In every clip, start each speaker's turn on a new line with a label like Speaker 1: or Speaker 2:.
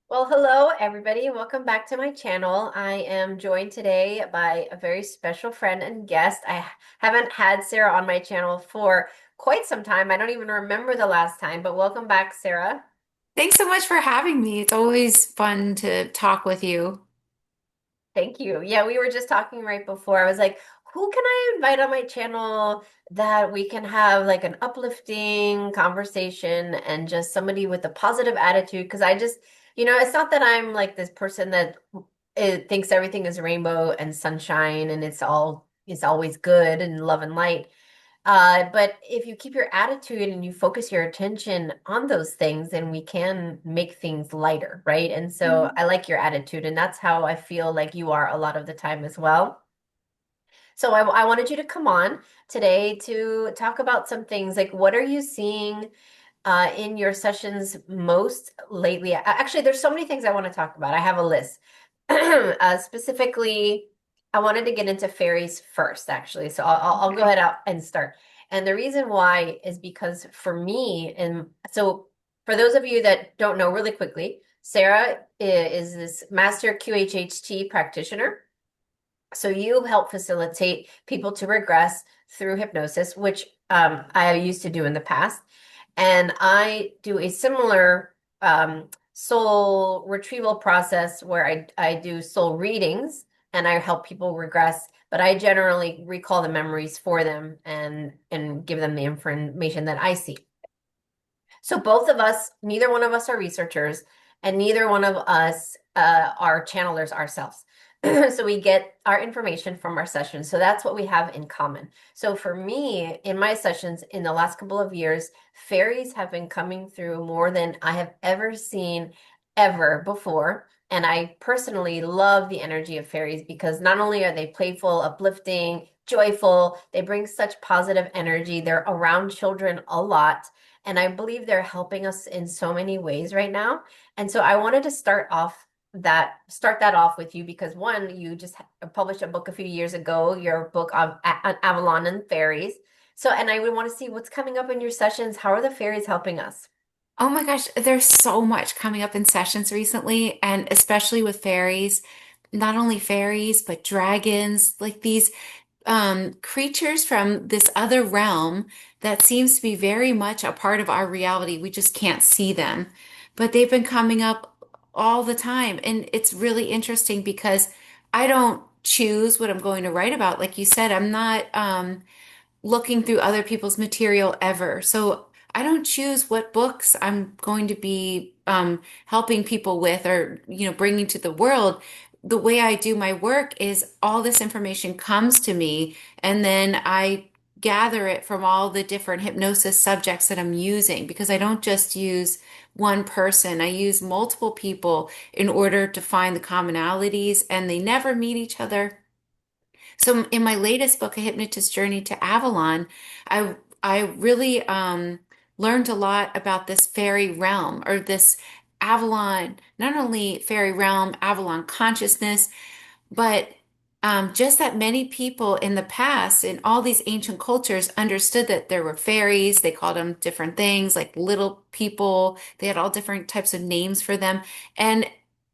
Speaker 1: Well, hello, everybody. Welcome back to my channel. I am joined today by a very special friend and guest. I haven't had Sarah on my channel for quite some time. I don't even remember the last time, but welcome back, Sarah.
Speaker 2: Thanks so much for having me. It's always fun to talk with you.
Speaker 1: Thank you. Yeah, we were just talking right before. I was like, who can I invite on my channel that we can have like an uplifting conversation and just somebody with a positive attitude? Because it's not that I'm like this person that thinks everything is rainbow and sunshine and it's always good and love and light. But if you keep your attitude and you focus your attention on those things, then we can make things lighter, right? And so
Speaker 2: Mhm.
Speaker 1: I like your attitude, and that's how I feel like you are a lot of the time as well. So I wanted you to come on today to talk about some things like what are you seeing in your sessions most lately? Actually, there's so many things I want to talk about. I have a list. Specifically, I wanted to get into fairies first, actually. So I'll go
Speaker 2: Okay.
Speaker 1: ahead out and start. And the reason why is because for me, and so for those of you that don't know really quickly, Sarah is this master QHHT practitioner. So you help facilitate people to regress through hypnosis, which I used to do in the past. And I do a similar soul retrieval process where I do soul readings and I help people regress, but I generally recall the memories for them and give them the information that I see. So both of us, neither one of us are researchers, and neither one of us are channelers ourselves. So we get our information from our sessions. So that's what we have in common. So for me, in my sessions in the last couple of years, fairies have been coming through more than I have ever seen ever before. And I personally love the energy of fairies because not only are they playful, uplifting, joyful, they bring such positive energy. They're around children a lot. And I believe they're helping us in so many ways right now. And so I wanted to start that off with you because one, you just published a book a few years ago, your book on Avalon and fairies. So, and I would want to see what's coming up in your sessions. How are the fairies helping us?
Speaker 2: Oh my gosh, there's so much coming up in sessions recently, and especially with fairies, not only fairies, but dragons, like these creatures from this other realm that seems to be very much a part of our reality. We just can't see them, but they've been coming up all the time. And it's really interesting because I don't choose what I'm going to write about. Like you said, I'm not looking through other people's material ever. So I don't choose what books I'm going to be helping people with or, bringing to the world. The way I do my work is all this information comes to me, and then I gather it from all the different hypnosis subjects that I'm using because I don't just use one person. I use multiple people in order to find the commonalities, and they never meet each other. So in my latest book, A Hypnotist Journey to Avalon, I really learned a lot about this fairy realm or this Avalon, not only fairy realm, Avalon consciousness, but just that many people in the past, in all these ancient cultures, understood that there were fairies. They called them different things, like little people. They had all different types of names for them. And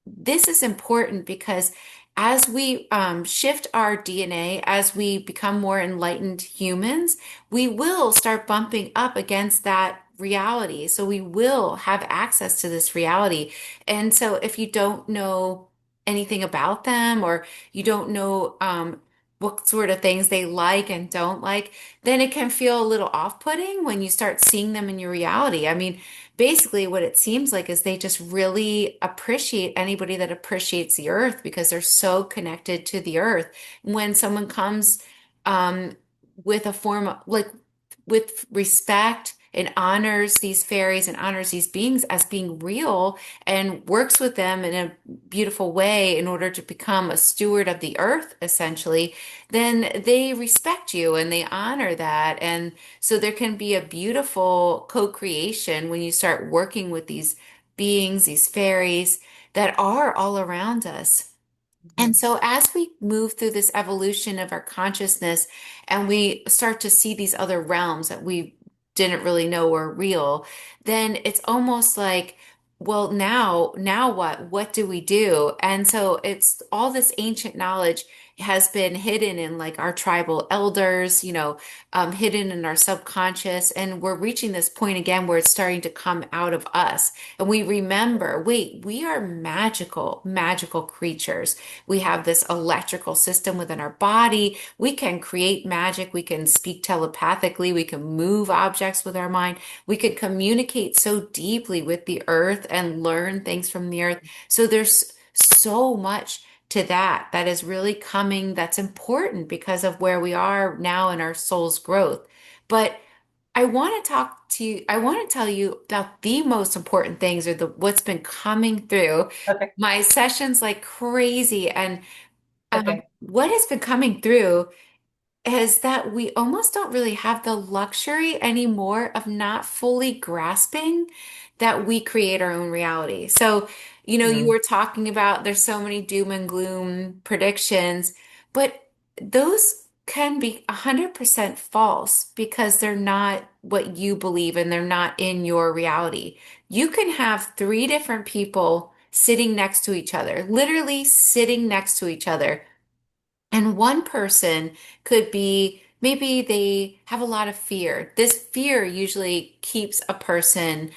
Speaker 2: this is important because as we shift our DNA, as we become more enlightened humans, we will start bumping up against that reality. So we will have access to this reality. And so if you don't know anything about them, or you don't know what sort of things they like and don't like, then it can feel a little off-putting when you start seeing them in your reality. I mean, basically, what it seems like is they just really appreciate anybody that appreciates the earth because they're so connected to the earth. When someone comes um, with a form of like with respect and honors these fairies and honors these beings as being real and works with them in a beautiful way in order to become a steward of the earth, essentially, then they respect you and they honor that. And so there can be a beautiful co-creation when you start working with these beings, these fairies that are all around us. And
Speaker 1: Mhm.
Speaker 2: so, as we move through this evolution of our consciousness and we start to see these other realms that we didn't really know were real, then it's almost like well, now what? What do we do? And so it's all this ancient knowledge has been hidden in like our tribal elders, hidden in our subconscious. And we're reaching this point again where it's starting to come out of us. And we remember, wait, we are magical, magical creatures. We have this electrical system within our body. We can create magic. We can speak telepathically. We can move objects with our mind. We could communicate so deeply with the earth and learn things from the earth. So there's so much to that is really coming, that's important because of where we are now in our soul's growth. But I want to tell you about the most important things or the what's been coming through
Speaker 1: Okay.
Speaker 2: my sessions like crazy. And
Speaker 1: Okay.
Speaker 2: what has been coming through is that we almost don't really have the luxury anymore of not fully grasping that we create our own reality. So, you
Speaker 1: Mm,
Speaker 2: were talking about there's so many doom and gloom predictions, but those can be 100% false because they're not what you believe and they're not in your reality. You can have three different people sitting next to each other, literally sitting next to each other, and one person could be maybe they have a lot of fear. This fear usually keeps a person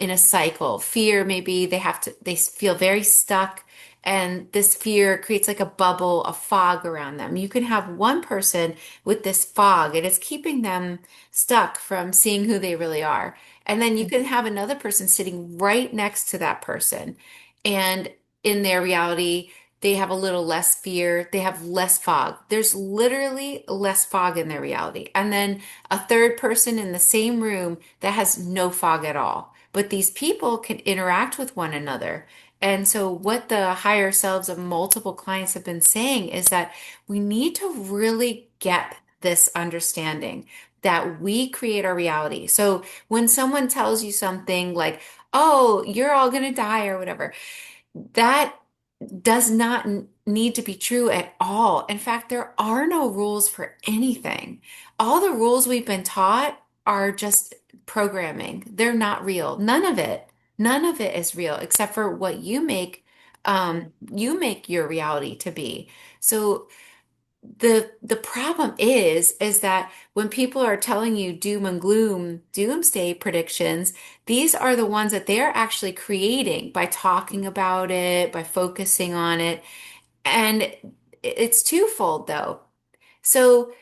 Speaker 2: in a cycle. Fear, maybe they feel very stuck, and this fear creates like a bubble, a fog around them. You can have one person with this fog, and it's keeping them stuck from seeing who they really are. And then you can have another person sitting right next to that person. And in their reality, they have a little less fear. They have less fog. There's literally less fog in their reality. And then a third person in the same room that has no fog at all. But these people can interact with one another. And so, what the higher selves of multiple clients have been saying is that we need to really get this understanding that we create our reality. So, when someone tells you something like, oh, you're all going to die or whatever, that does not need to be true at all. In fact, there are no rules for anything. All the rules we've been taught are just programming. They're not real. None of it is real except for what you make your reality to be. So the problem is that when people are telling you doom and gloom, doomsday predictions, these are the ones that they're actually creating by talking about it, by focusing on it. And it's twofold though. So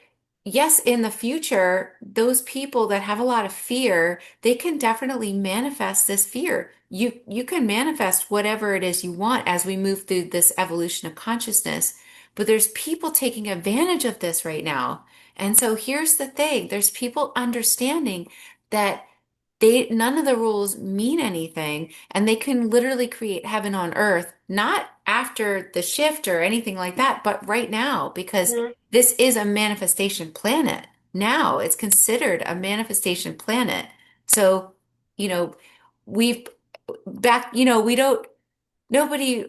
Speaker 2: yes, in the future, those people that have a lot of fear, they can definitely manifest this fear. You can manifest whatever it is you want as we move through this evolution of consciousness. But there's people taking advantage of this right now. And so here's the thing, there's people understanding that they none of the rules mean anything, and they can literally create heaven on earth, not after the shift or anything like that, but right now, because
Speaker 1: mm,
Speaker 2: this is a manifestation planet. Now it's considered a manifestation planet. So, you know, we've we don't nobody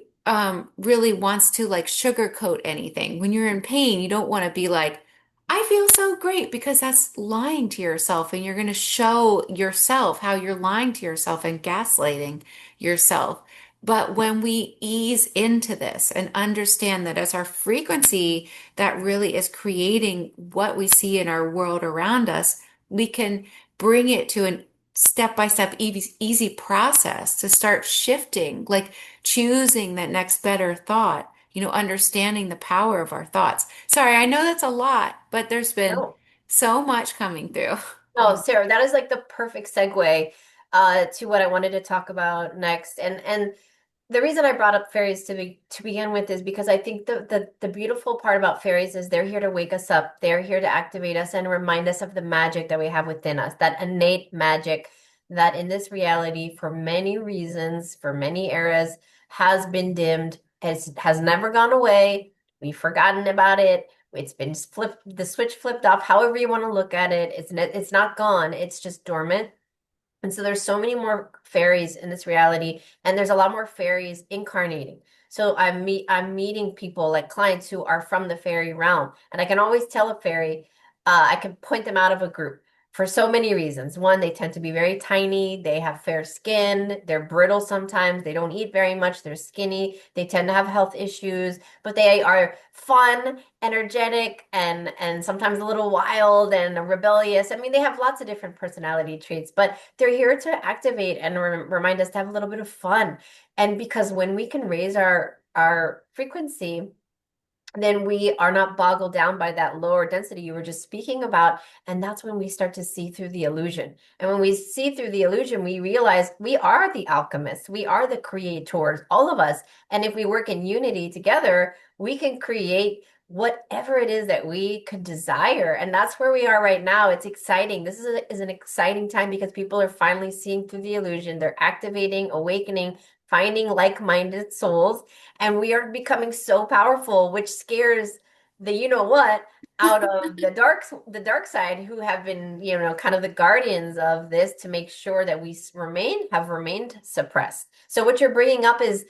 Speaker 2: really wants to like sugarcoat anything. When you're in pain, you don't want to be like, I feel so great, because that's lying to yourself, and you're going to show yourself how you're lying to yourself and gaslighting yourself. But when we ease into this and understand that as our frequency that really is creating what we see in our world around us, we can bring it to an step by step easy process to start shifting, like choosing that next better thought, understanding the power of our thoughts. Sorry, I know that's a lot, but there's been
Speaker 1: no.
Speaker 2: so much coming through.
Speaker 1: Oh, Sarah, that is like the perfect segue to what I wanted to talk about next. And the reason I brought up fairies to begin with is because I think the beautiful part about fairies is they're here to wake us up. They're here to activate us and remind us of the magic that we have within us, that innate magic that in this reality, for many reasons, for many eras, has been dimmed, has never gone away. We've forgotten about it. It's been flipped, the switch flipped off, however you want to look at it. It's not gone. It's just dormant. And so there's so many more fairies in this reality, and there's a lot more fairies incarnating. So I'm meeting people like clients who are from the fairy realm, and I can always tell a fairy, I can point them out of a group. for so many reasons. One, they tend to be very tiny, they have fair skin, they're brittle sometimes, they don't eat very much, they're skinny, they tend to have health issues, but they are fun, energetic, and sometimes a little wild and rebellious. I mean, they have lots of different personality traits, but they're here to activate and remind us to have a little bit of fun. And because when we can raise our frequency, then we are not boggled down by that lower density you were just speaking about. And that's when we start to see through the illusion. And when we see through the illusion, we realize we are the alchemists, we are the creators, all of us. And if we work in unity together, we can create whatever it is that we could desire. And that's where we are right now. It's exciting. Is an exciting time because people are finally seeing through the illusion. They're activating, awakening, finding like-minded souls, and we are becoming so powerful, which scares the you know what out of the dark side, who have been, kind of the guardians of this to make sure that we have remained suppressed. So what you're bringing up is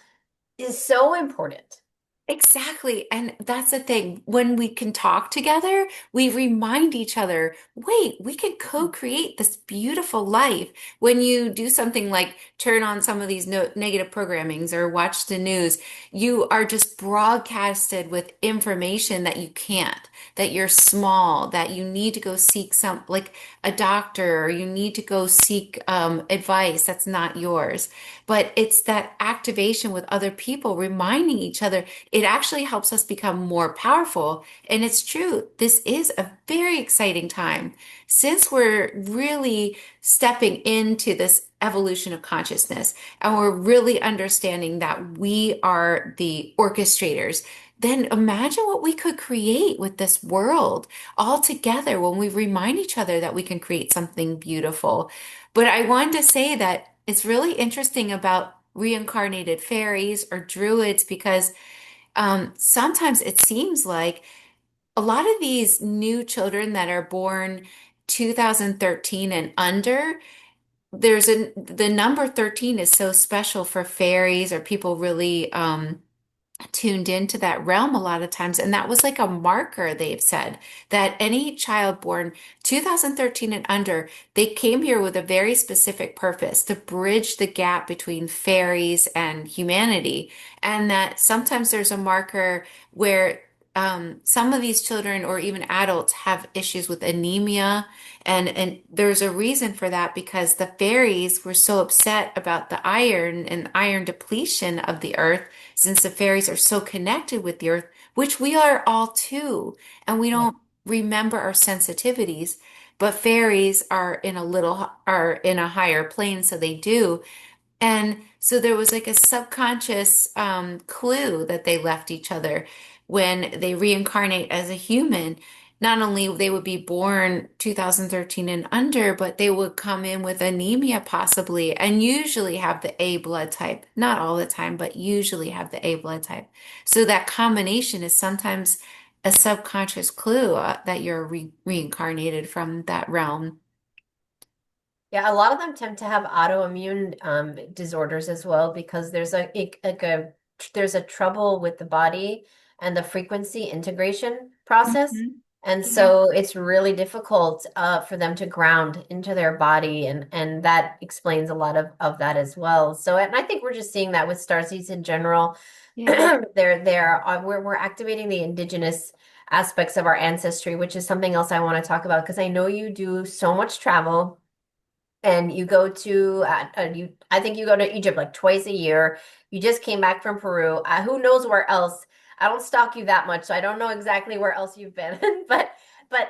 Speaker 1: so important.
Speaker 2: Exactly. And that's the thing. When we can talk together, we remind each other, wait, we can co-create this beautiful life. When you do something like turn on some of these negative programmings or watch the news, you are just broadcasted with information that you can't, that you're small, that you need to go seek like a doctor, or you need to go seek advice that's not yours. But it's that activation with other people, reminding each other it actually helps us become more powerful. And it's true, this is a very exciting time since we're really stepping into this evolution of consciousness and we're really understanding that we are the orchestrators. Then imagine what we could create with this world all together when we remind each other that we can create something beautiful. But I wanted to say that it's really interesting about reincarnated fairies or druids because sometimes it seems like a lot of these new children that are born 2013 and under, the number 13 is so special for fairies or people really tuned into that realm a lot of times. And that was like a marker, they've said, that any child born 2013 and under, they came here with a very specific purpose to bridge the gap between fairies and humanity. And that sometimes there's a marker where some of these children or even adults have issues with anemia. And there's a reason for that because the fairies were so upset about the iron and iron depletion of the earth since the fairies are so connected with the earth, which we are all too, and we
Speaker 1: Yeah.
Speaker 2: don't remember our sensitivities, but fairies are in a higher plane, so they do. And so there was like a subconscious clue that they left each other when they reincarnate as a human. Not only they would be born 2013 and under, but they would come in with anemia possibly, and usually have the A blood type. Not all the time, but usually have the A blood type. So that combination is sometimes a subconscious clue that you're reincarnated from that realm.
Speaker 1: Yeah, a lot of them tend to have autoimmune disorders as well because there's a trouble with the body and the frequency integration process.
Speaker 2: Mhm.
Speaker 1: And
Speaker 2: Yeah.
Speaker 1: so it's really difficult for them to ground into their body, and that explains a lot of that as well. So, and I think we're just seeing that with starseeds in general.
Speaker 2: Yeah.
Speaker 1: We're activating the indigenous aspects of our ancestry, which is something else I want to talk about because I know you do so much travel and you go to I think you go to Egypt like twice a year. You just came back from Peru. Who knows where else? I don't stalk you that much, so I don't know exactly where else you've been. But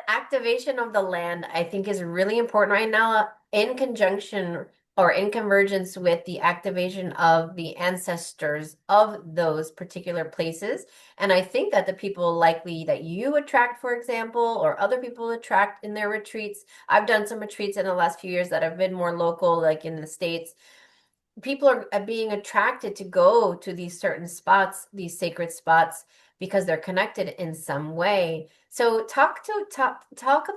Speaker 1: activation of the land, I think, is really important right now, in conjunction or in convergence with the activation of the ancestors of those particular places. And I think that the people likely that you attract, for example, or other people attract in their retreats. I've done some retreats in the last few years that have been more local, like in the States. People are being attracted to go to these certain spots, these sacred spots, because they're connected in some way. So talk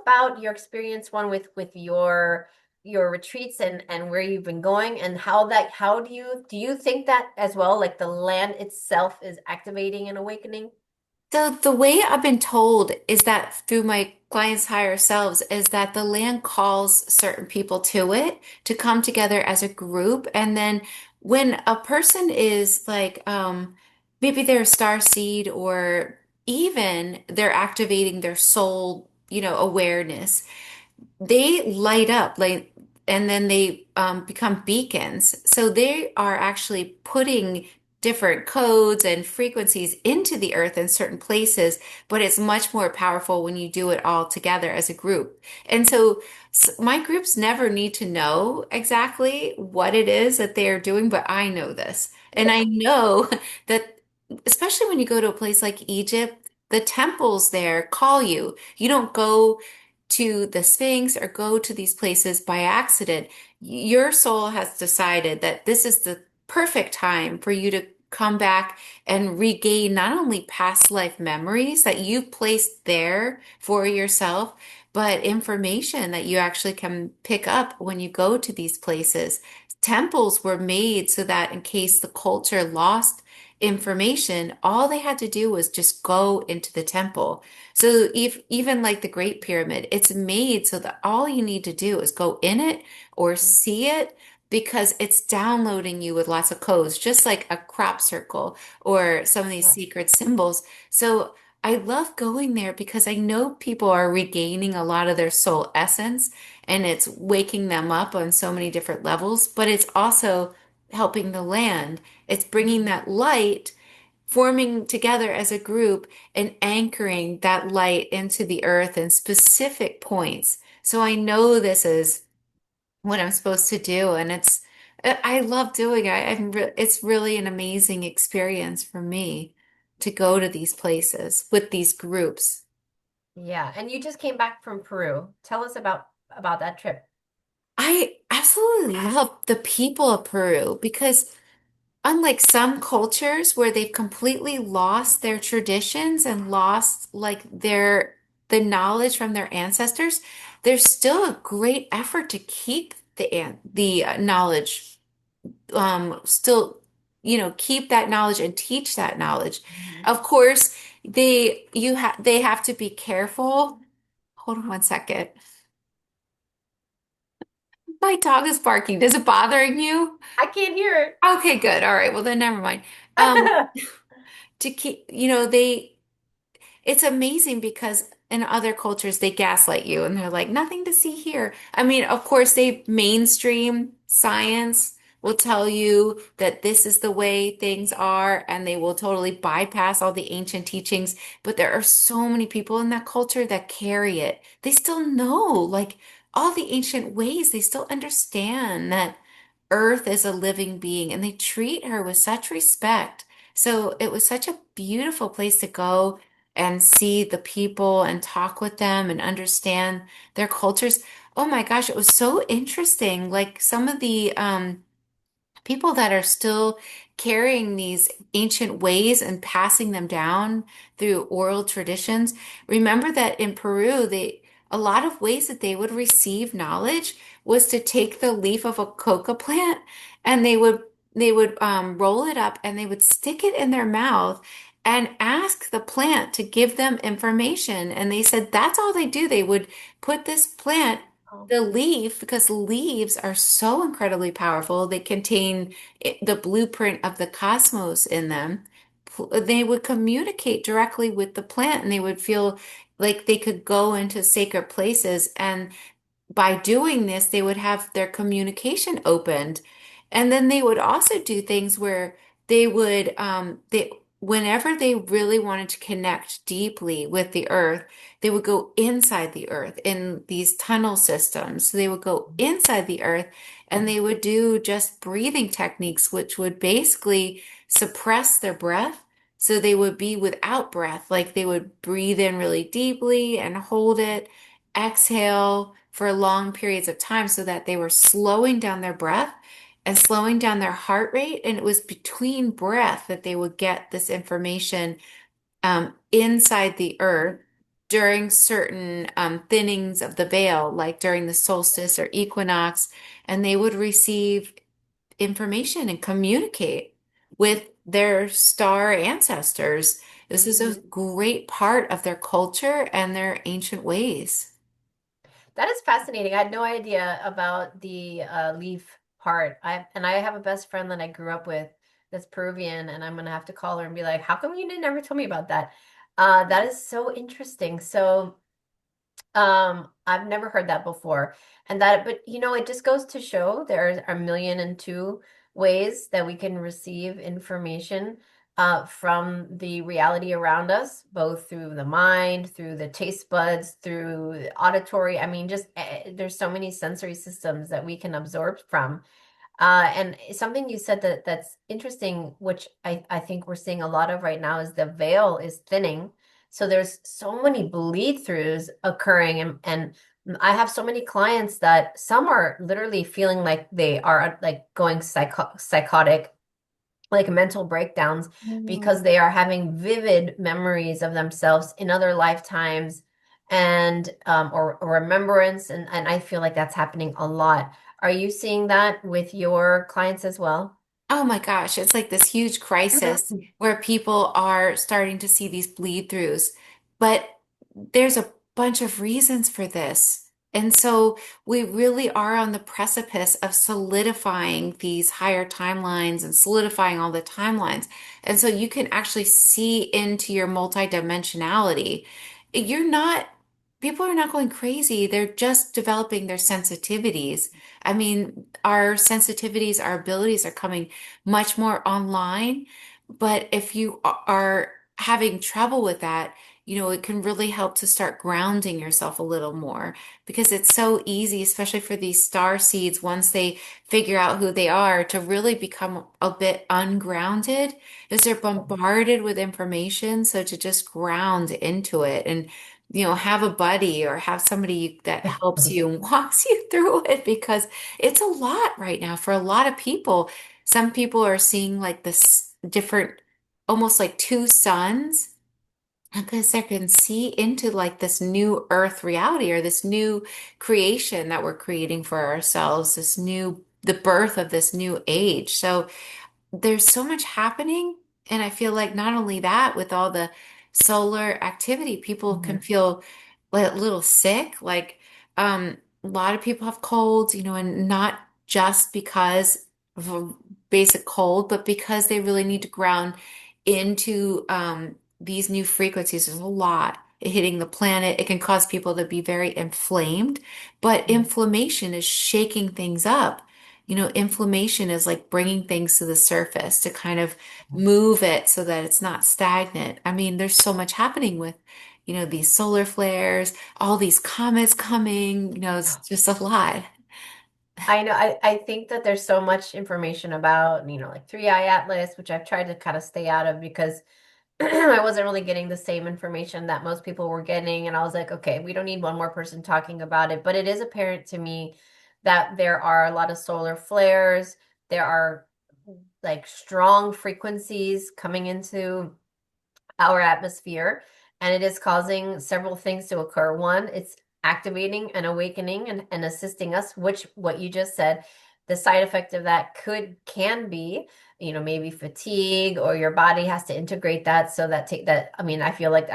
Speaker 1: about your experience, one with your retreats and where you've been going, and how do you think that as well, like the land itself is activating and awakening?
Speaker 2: So the way I've been told is that through my clients' higher selves is that the land calls certain people to it to come together as a group. And then when a person is like, maybe they're a star seed or even they're activating their soul, awareness, they light up like and then they become beacons. So they are actually putting different codes and frequencies into the earth in certain places, but it's much more powerful when you do it all together as a group. And so, my groups never need to know exactly what it is that they are doing, but I know this. And
Speaker 1: Yeah.
Speaker 2: I know that especially when you go to a place like Egypt, the temples there call you. You don't go to the Sphinx or go to these places by accident. Your soul has decided that this is the perfect time for you to come back and regain not only past life memories that you've placed there for yourself, but information that you actually can pick up when you go to these places. Temples were made so that in case the culture lost information, all they had to do was just go into the temple. So if even like the Great Pyramid, it's made so that all you need to do is go in it or
Speaker 1: Mm.
Speaker 2: see it because it's downloading you with lots of codes, just like a crop circle or some of these
Speaker 1: Yeah.
Speaker 2: secret symbols. So I love going there because I know people are regaining a lot of their soul essence and it's waking them up on so many different levels, but it's also helping the land. It's bringing that light forming together as a group and anchoring that light into the earth in specific points. So I know this is what I'm supposed to do, and I love doing it. It's really an amazing experience for me to go to these places with these groups.
Speaker 1: Yeah. And you just came back from Peru. Tell us about that trip.
Speaker 2: I absolutely love the people of Peru because unlike some cultures where they've completely lost their traditions and lost like the knowledge from their ancestors, there's still a great effort to keep the knowledge still keep that knowledge and teach that knowledge.
Speaker 1: Mhm.
Speaker 2: Of course, they have to be careful. Hold on one second. My dog is barking. Does it bothering you?
Speaker 1: I can't hear
Speaker 2: Okay, good. All right. Well, then never mind. Um,
Speaker 1: it.
Speaker 2: to keep, it's amazing because in other cultures they gaslight you and they're like, nothing to see here. I mean, of course, they mainstream science will tell you that this is the way things are, and they will totally bypass all the ancient teachings. But there are so many people in that culture that carry it. They still know, like, all the ancient ways, they still understand that Earth is a living being and they treat her with such respect. So it was such a beautiful place to go and see the people and talk with them and understand their cultures. Oh my gosh, it was so interesting. Like some of the people that are still carrying these ancient ways and passing them down through oral traditions. Remember that in Peru, a lot of ways that they would receive knowledge was to take the leaf of a coca plant and they would roll it up and they would stick it in their mouth and ask the plant to give them information. And they said that's all they do. They would put this plant
Speaker 1: Oh,
Speaker 2: the leaf, because leaves are so incredibly powerful, they contain the blueprint of the cosmos in them. They would communicate directly with the plant and they would feel like they could go into sacred places. And by doing this, they would have their communication opened. And then they would also do things where whenever they really wanted to connect deeply with the earth, they would go inside the earth in these tunnel systems. So they would go inside the earth and they would do just breathing techniques, which would basically suppress their breath. So they would be without breath, like they would breathe in really deeply and hold it, exhale for long periods of time so that they were slowing down their breath and slowing down their heart rate. And it was between breath that they would get this information inside the earth during certain thinnings of the veil, like during the solstice or equinox. And they would receive information and communicate with their star ancestors. This is a
Speaker 1: Hmm.
Speaker 2: great part of their culture and their ancient ways.
Speaker 1: That is fascinating. I had no idea about the leaf part. I have a best friend that I grew up with that's Peruvian, and I'm gonna have to call her and be like, "How come you never told me about that?" That is so interesting. So. I've never heard that before. And that, but it just goes to show there are a million and two ways that we can receive information from the reality around us, both through the mind, through the taste buds, through the auditory. I mean, just there's so many sensory systems that we can absorb from. And something you said that's interesting, which I think we're seeing a lot of right now, is the veil is thinning. So there's so many bleed throughs occurring, and I have so many clients that some are literally feeling like they are like going psychotic, like mental breakdowns, because
Speaker 2: Mm.
Speaker 1: they are having vivid memories of themselves in other lifetimes and or remembrance, and I feel like that's happening a lot. Are you seeing that with your clients as well?
Speaker 2: Oh my gosh, it's like this huge crisis where people are starting to see these bleed throughs. But there's a bunch of reasons for this. And so we really are on the precipice of solidifying these higher timelines and solidifying all the timelines. And so you can actually see into your multidimensionality. You're not, People are not going crazy. They're just developing their sensitivities. I mean, our sensitivities, our abilities are coming much more online. But if you are having trouble with that, it can really help to start grounding yourself a little more because it's so easy, especially for these star seeds, once they figure out who they are, to really become a bit ungrounded as they're bombarded with information. So to just ground into it and have a buddy or have somebody that helps you and walks you through it because it's a lot right now for a lot of people. Some people are seeing like this different, almost like two suns, because they can see into like this new earth reality or this new creation that we're creating for ourselves, the birth of this new age. So there's so much happening. And I feel like not only that, with all the solar activity, people can feel a little sick. Like a lot of people have colds, and not just because of a basic cold, but because they really need to ground into these new frequencies. There's a lot hitting the planet. It can cause people to be very inflamed, but inflammation is shaking things up. Inflammation is like bringing things to the surface to kind of move it so that it's not stagnant. I mean, there's so much happening with, these solar flares, all these comets coming, it's just a lot.
Speaker 1: I know. I think that there's so much information about, like Three Eye Atlas, which I've tried to kind of stay out of because I wasn't really getting the same information that most people were getting. And I was like, okay, we don't need one more person talking about it. But it is apparent to me that there are a lot of solar flares. There are like strong frequencies coming into our atmosphere, and it is causing several things to occur. One, it's activating and awakening and assisting us, which what you just said, the side effect of that can be, maybe fatigue, or your body has to integrate that. So that take that, I mean, I feel like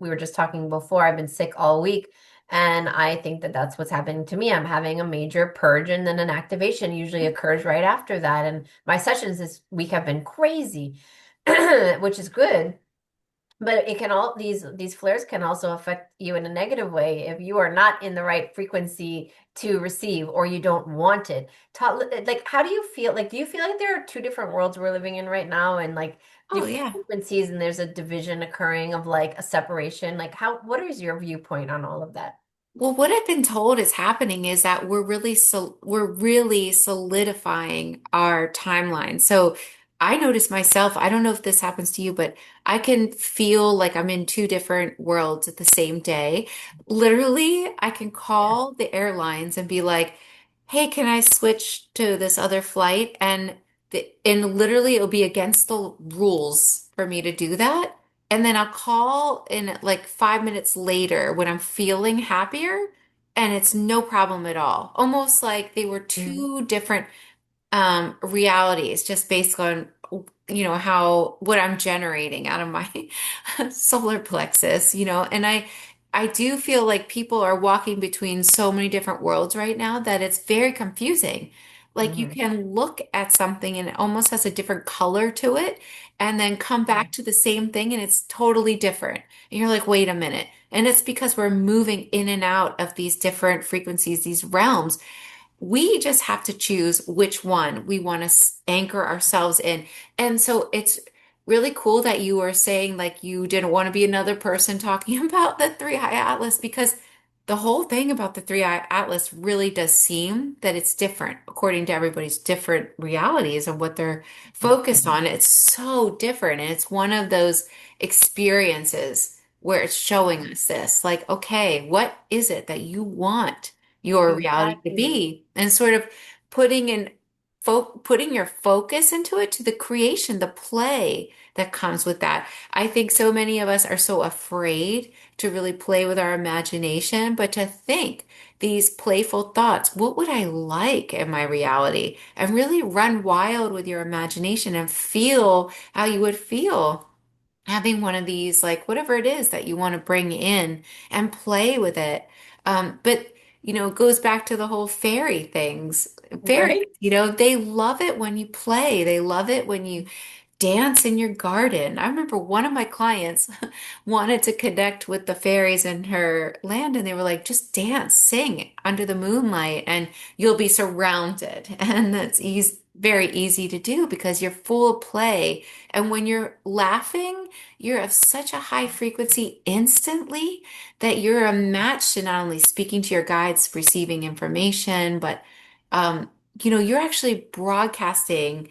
Speaker 1: we were just talking before, I've been sick all week. And I think that that's what's happening to me. I'm having a major purge, and then an activation usually occurs right after that. And my sessions this week have been crazy, which is good. But it can all these flares can also affect you in a negative way if you are not in the right frequency to receive, or you don't want it. Like, how do you feel? Like, do you feel like there are two different worlds we're living in right now, and like
Speaker 2: Oh,
Speaker 1: different
Speaker 2: yeah.
Speaker 1: frequencies, and there's a division occurring of like a separation? Like, what is your viewpoint on all of that?
Speaker 2: Well, what I've been told is happening is that we're really solidifying our timeline. So I notice myself, I don't know if this happens to you, but I can feel like I'm in two different worlds at the same day. Literally, I can
Speaker 1: Yeah.
Speaker 2: call the airlines and be like, "Hey, can I switch to this other flight?" And literally it'll be against the rules for me to do that. And then I'll call in like 5 minutes later when I'm feeling happier, and it's no problem at all. Almost like they were
Speaker 1: Mhm.
Speaker 2: two different realities just based on how what I'm generating out of my solar plexus, and I do feel like people are walking between so many different worlds right now that it's very confusing. Like you
Speaker 1: Mhm.
Speaker 2: can look at something and it almost has a different color to it, and then come back to the same thing and it's totally different. And you're like, wait a minute. And it's because we're moving in and out of these different frequencies, these realms. We just have to choose which one we want to anchor ourselves in. And so it's really cool that you were saying like you didn't want to be another person talking about the three eye atlas, because the whole thing about the three eye atlas really does seem that it's different according to everybody's different realities and what they're focused on. It's so different. And it's one of those experiences where it's showing us this like, okay, what is it that you want your reality to
Speaker 1: Exactly.
Speaker 2: be, and sort of putting your focus into it, to the creation, the play that comes with that. I think so many of us are so afraid to really play with our imagination, but to think these playful thoughts, what would I like in my reality? And really run wild with your imagination and feel how you would feel having one of these, like whatever it is that you want to bring in and play with it. But it goes back to the whole fairy things. Fairies,
Speaker 1: Right?
Speaker 2: they love it when you play. They love it when you dance in your garden. I remember one of my clients wanted to connect with the fairies in her land, and they were like, just dance, sing under the moonlight, and you'll be surrounded. And that's very easy to do because you're full of play. And when you're laughing, you're of such a high frequency instantly that you're a match to not only speaking to your guides, receiving information, but you're actually broadcasting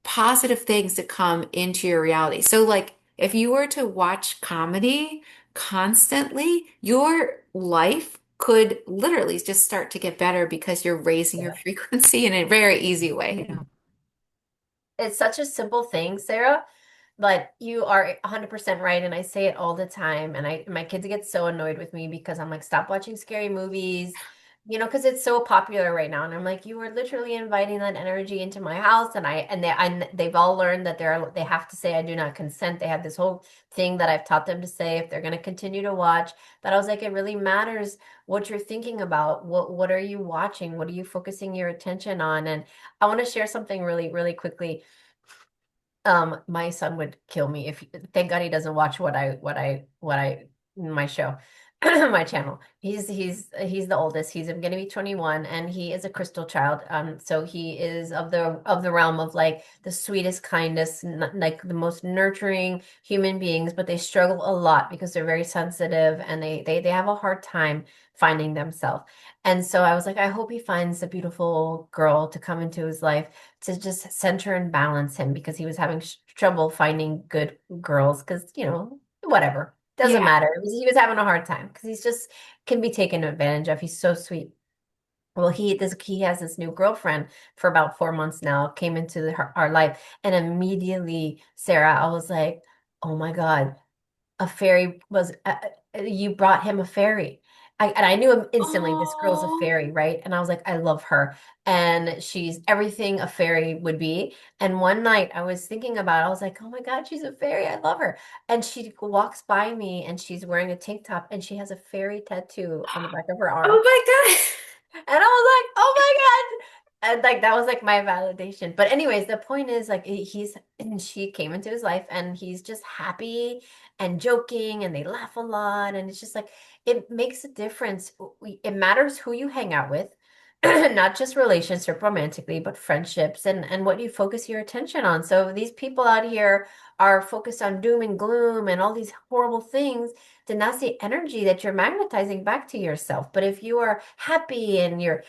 Speaker 2: positive things to come into your reality. So, like, if you were to watch comedy constantly, your life could literally just start to get better because you're raising your frequency in a very easy way.
Speaker 1: It's such a simple thing, Sarah, but you are 100% right. And I say it all the time. And my kids get so annoyed with me because I'm like, stop watching scary movies, because it's so popular right now. And I'm like, you are literally inviting that energy into my house. And they've all learned that they have to say, I do not consent. They have this whole thing that I've taught them to say if they're going to continue to watch. But I was like, it really matters what you're thinking about. What are you watching? What are you focusing your attention on? And I want to share something really, really quickly. My son would kill me if thank God he doesn't watch my show, my channel. He's the oldest. He's gonna be 21 and he is a crystal child. So he is of the realm of like the sweetest, kindest, like the most nurturing human beings, but they struggle a lot because they're very sensitive and they have a hard time finding themselves. And so I was like, I hope he finds a beautiful girl to come into his life to just center and balance him because he was having trouble finding good girls because, whatever. Doesn't
Speaker 2: Yeah.
Speaker 1: matter. He was having a hard time because he's just can be taken advantage of. He's so sweet. Well, he has this new girlfriend for about 4 months now, came into our life, and immediately, Sarah, I was like, oh my God, a fairy was you brought him a fairy. And I knew him instantly, this girl's a
Speaker 2: Oh,
Speaker 1: fairy, right? And I was like, I love her. And she's everything a fairy would be. And one night I was thinking about it, I was like, oh my God, she's a fairy. I love her. And she walks by me and she's wearing a tank top and she has a fairy tattoo on the back of her
Speaker 2: oh
Speaker 1: arm.
Speaker 2: my God.
Speaker 1: And I was like, oh my God. And like that was like my validation. But anyways, the point is like and she came into his life and he's just happy and joking and they laugh a lot. And it's just like it makes a difference. It matters who you hang out with, not just relationship romantically, but friendships and what you focus your attention on. So these people out here are focused on doom and gloom and all these horrible things, then that's the energy that you're magnetizing back to yourself. But if you are happy and you're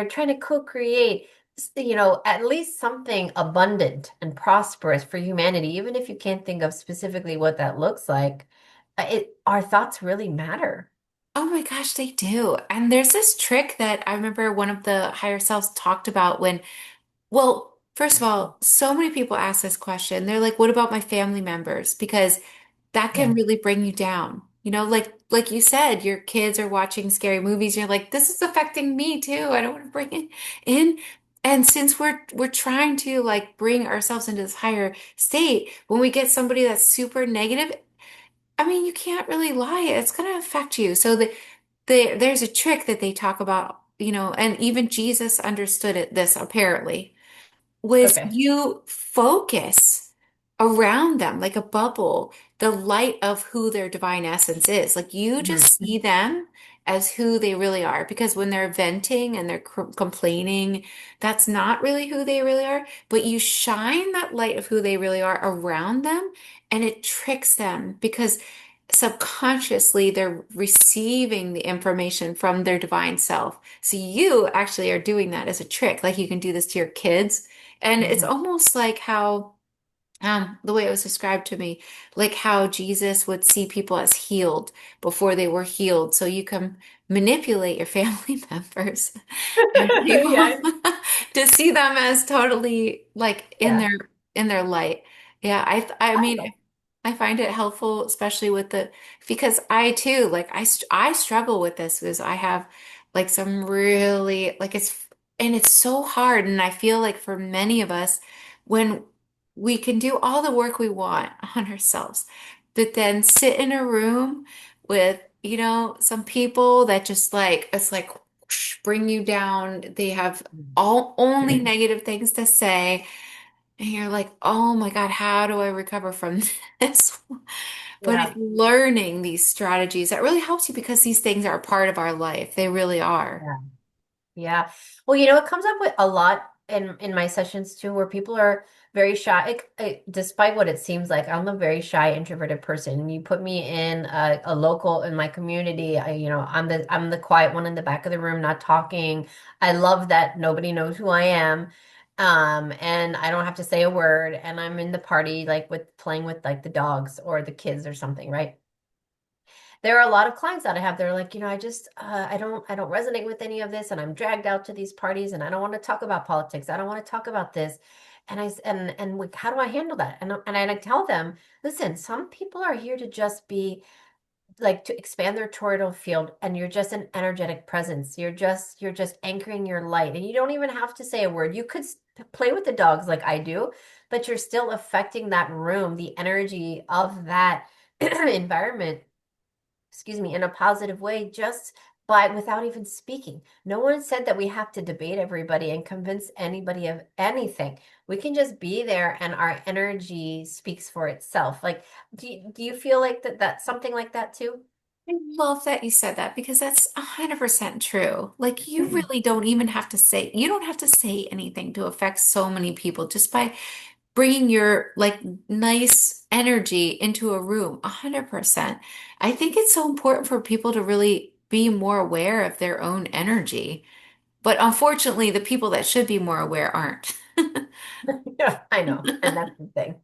Speaker 1: trying to co-create, at least something abundant and prosperous for humanity, even if you can't think of specifically what that looks like, our thoughts really matter.
Speaker 2: Oh my gosh, they do. And there's this trick that I remember one of the higher selves talked about when, well, first of all, so many people ask this question. They're like, what about my family members? Because that
Speaker 1: Yeah.
Speaker 2: can really bring you down. Like you said, your kids are watching scary movies. You're like, this is affecting me too. I don't want to bring it in. And since we're trying to like bring ourselves into this higher state, when we get somebody that's super negative, I mean, you can't really lie. It's going to affect you. So there's a trick that they talk about, and even Jesus understood this apparently was
Speaker 1: Okay.
Speaker 2: you focus around them like a bubble, the light of who their divine essence is. Like you
Speaker 1: Mhm.
Speaker 2: just see them as who they really are. Because when they're venting and they're complaining, that's not really who they really are. But you shine that light of who they really are around them, and it tricks them because subconsciously they're receiving the information from their divine self. So you actually are doing that as a trick. Like you can do this to your kids. And it's
Speaker 1: Mhm.
Speaker 2: almost like how, the way it was described to me, like how Jesus would see people as healed before they were healed. So you can manipulate your family members and people
Speaker 1: Yeah.
Speaker 2: to see them as totally like in
Speaker 1: Yeah.
Speaker 2: their light. Yeah, I
Speaker 1: I
Speaker 2: mean,
Speaker 1: know.
Speaker 2: I find it helpful, especially with because I too, like I struggle with this because I have like some really like it's so hard. And I feel like for many of us, when we can do all the work we want on ourselves, but then sit in a room with, some people that just like, it's like whoosh, bring you down. They have all only negative things to say. And you're like, oh my God, how do I recover from this? But it's
Speaker 1: Yeah.
Speaker 2: learning these strategies that really helps you because these things are a part of our life. They really are.
Speaker 1: Yeah. Yeah. Well, it comes up with a lot in my sessions too, where people are very shy. Despite what it seems like, I'm a very shy, introverted person. You put me in a local in my community, I'm the quiet one in the back of the room, not talking. I love that nobody knows who I am. And I don't have to say a word, and I'm in the party like with playing with like the dogs or the kids or something, right? There are a lot of clients that I have. They're like, I don't resonate with any of this, and I'm dragged out to these parties, and I don't want to talk about politics. I don't want to talk about this. How do I handle that? And I tell them, listen, some people are here to just be like to expand their toroidal field, and you're just an energetic presence. You're just anchoring your light, and you don't even have to say a word. You could play with the dogs like I do, but you're still affecting that room, the energy of that environment, excuse me, in a positive way, just by without even speaking. No one said that we have to debate everybody and convince anybody of anything. We can just be there and our energy speaks for itself. Like, do you feel like that's something like that too?
Speaker 2: I love that you said that because that's 100% true. Like you really don't even have to say, you don't have to say anything to affect so many people just by bringing your like nice energy into a room. 100%. I think it's so important for people to really be more aware of their own energy. But unfortunately, the people that should be more aware aren't.
Speaker 1: Yeah, I know. And that's the thing.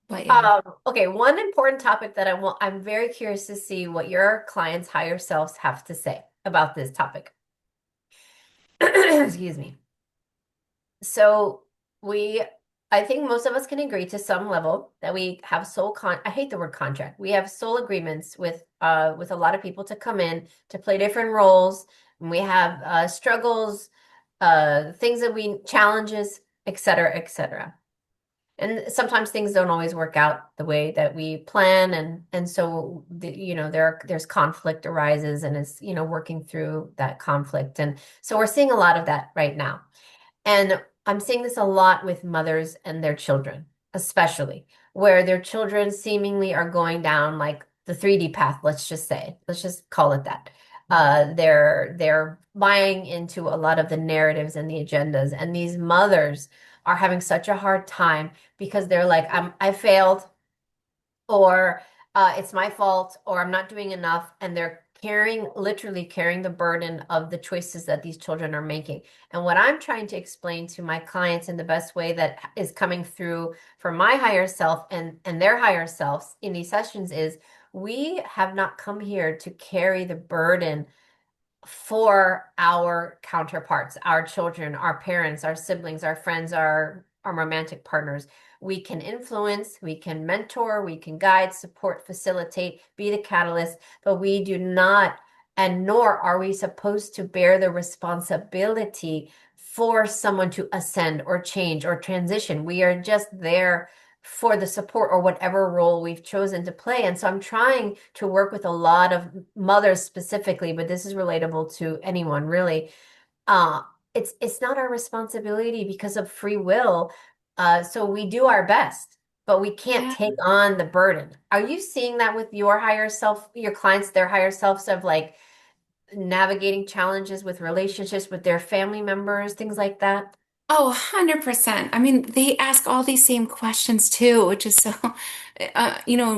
Speaker 2: But yeah.
Speaker 1: Okay, one important topic that I'm very curious to see what your clients' higher selves have to say about this topic. Excuse me. So we, I think most of us can agree to some level that we have I hate the word contract. We have soul agreements with a lot of people to come in to play different roles. And we have struggles, things that we challenges, et cetera, et cetera. And sometimes things don't always work out the way that we plan, and so there's conflict arises, and it's working through that conflict. And so we're seeing a lot of that right now. And I'm seeing this a lot with mothers and their children, especially where their children seemingly are going down like the 3D path, let's just say. Let's just call it that. They're buying into a lot of the narratives and the agendas, and these mothers are having such a hard time because they're like, I failed, or it's my fault, or I'm not doing enough, and they're literally carrying the burden of the choices that these children are making. And what I'm trying to explain to my clients in the best way that is coming through for my higher self and their higher selves in these sessions is we have not come here to carry the burden for our counterparts, our children, our parents, our siblings, our friends, our romantic partners. We can influence, we can mentor, we can guide, support, facilitate, be the catalyst, but we do not and nor are we supposed to bear the responsibility for someone to ascend or change or transition. We are just there for the support or whatever role we've chosen to play. And so I'm trying to work with a lot of mothers specifically, but this is relatable to anyone really. uh it's not our responsibility because of free will. So we do our best, but we can't
Speaker 2: Yeah.
Speaker 1: take on the burden. Are you seeing that with your higher self, your clients, their higher selves, of like navigating challenges with relationships with their family members, things like that?
Speaker 2: Oh, 100%. I mean, they ask all these same questions too, which is so,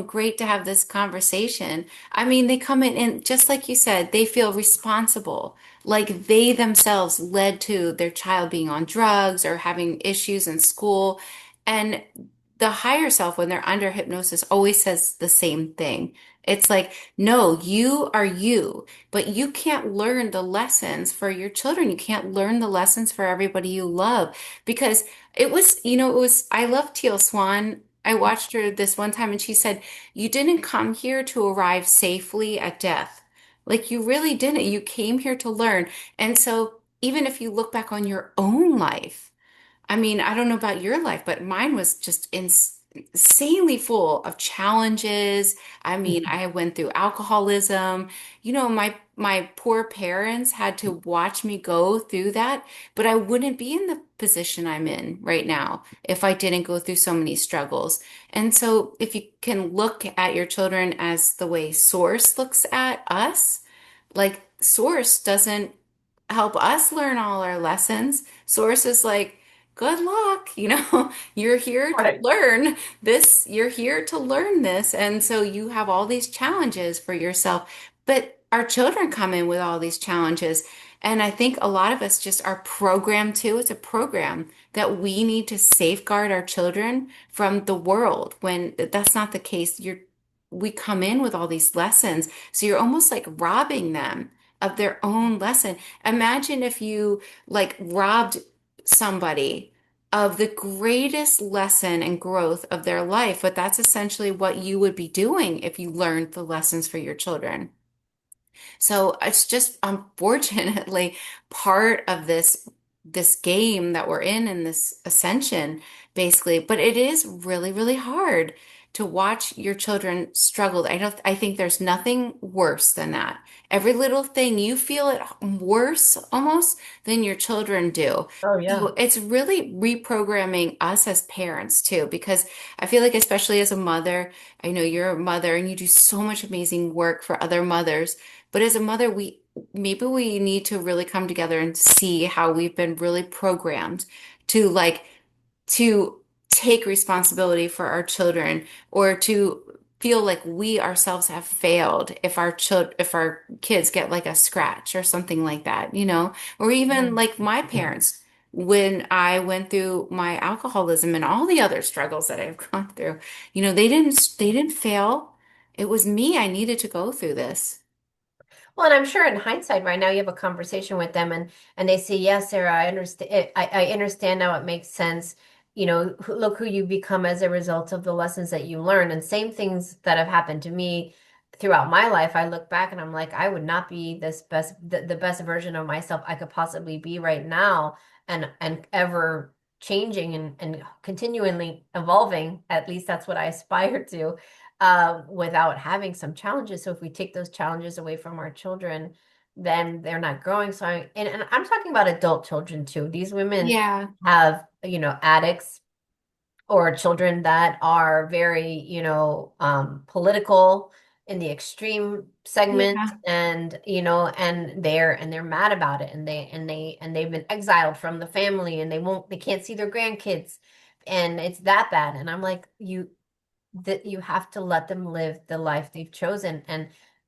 Speaker 2: great to have this conversation. I mean, they come in and just like you said, they feel responsible, like they themselves led to their child being on drugs or having issues in school. And the higher self, when they're under hypnosis, always says the same thing. It's like, no, you are you, but you can't learn the lessons for your children. You can't learn the lessons for everybody you love because I love Teal Swan. I watched her this one time and she said, you didn't come here to arrive safely at death. Like you really didn't. You came here to learn. And so even if you look back on your own life, I mean, I don't know about your life, but mine was just insanely full of challenges. I mean, I went through alcoholism. My poor parents had to watch me go through that, but I wouldn't be in the position I'm in right now if I didn't go through so many struggles. And so, if you can look at your children as the way Source looks at us, like Source doesn't help us learn all our lessons. Source is like, good luck, you're here to
Speaker 1: Right.
Speaker 2: learn this, you're here to learn this. And so you have all these challenges for yourself. But our children come in with all these challenges. And I think a lot of us just are programmed to, it's a program that we need to safeguard our children from the world when that's not the case. We come in with all these lessons. So you're almost like robbing them of their own lesson. Imagine if you like robbed somebody of the greatest lesson and growth of their life, but that's essentially what you would be doing if you learned the lessons for your children. So it's just unfortunately part of this game that we're in this ascension, basically. But it is really, really hard to watch your children struggle. I think there's nothing worse than that. Every little thing you feel it worse almost than your children do.
Speaker 1: Oh yeah.
Speaker 2: So it's really reprogramming us as parents too, because I feel like especially as a mother, I know you're a mother and you do so much amazing work for other mothers. But as a mother, we need to really come together and see how we've been really programmed to to take responsibility for our children or to feel like we ourselves have failed if our kids get like a scratch or something like that, or even like my parents when I went through my alcoholism and all the other struggles that I've gone through, they didn't fail. It was me. I needed to go through this.
Speaker 1: Well, and I'm sure in hindsight, right now, you have a conversation with them, and they say, "Yes, Sarah, I understand. I understand now. It makes sense. Look who you become as a result of the lessons that you learn." And same things that have happened to me throughout my life. I look back and I'm like, I would not be the best version of myself I could possibly be right now, and ever changing and continually evolving. At least that's what I aspire to, without having some challenges. So if we take those challenges away from our children, then they're not growing. So and I'm talking about adult children too. These women
Speaker 2: Yeah.
Speaker 1: have, addicts or children that are very, political in the extreme segment,
Speaker 2: Yeah.
Speaker 1: and they're mad about it, and they've been exiled from the family, and they can't see their grandkids, and it's that bad. And I'm like, you have to let them live the life they've chosen,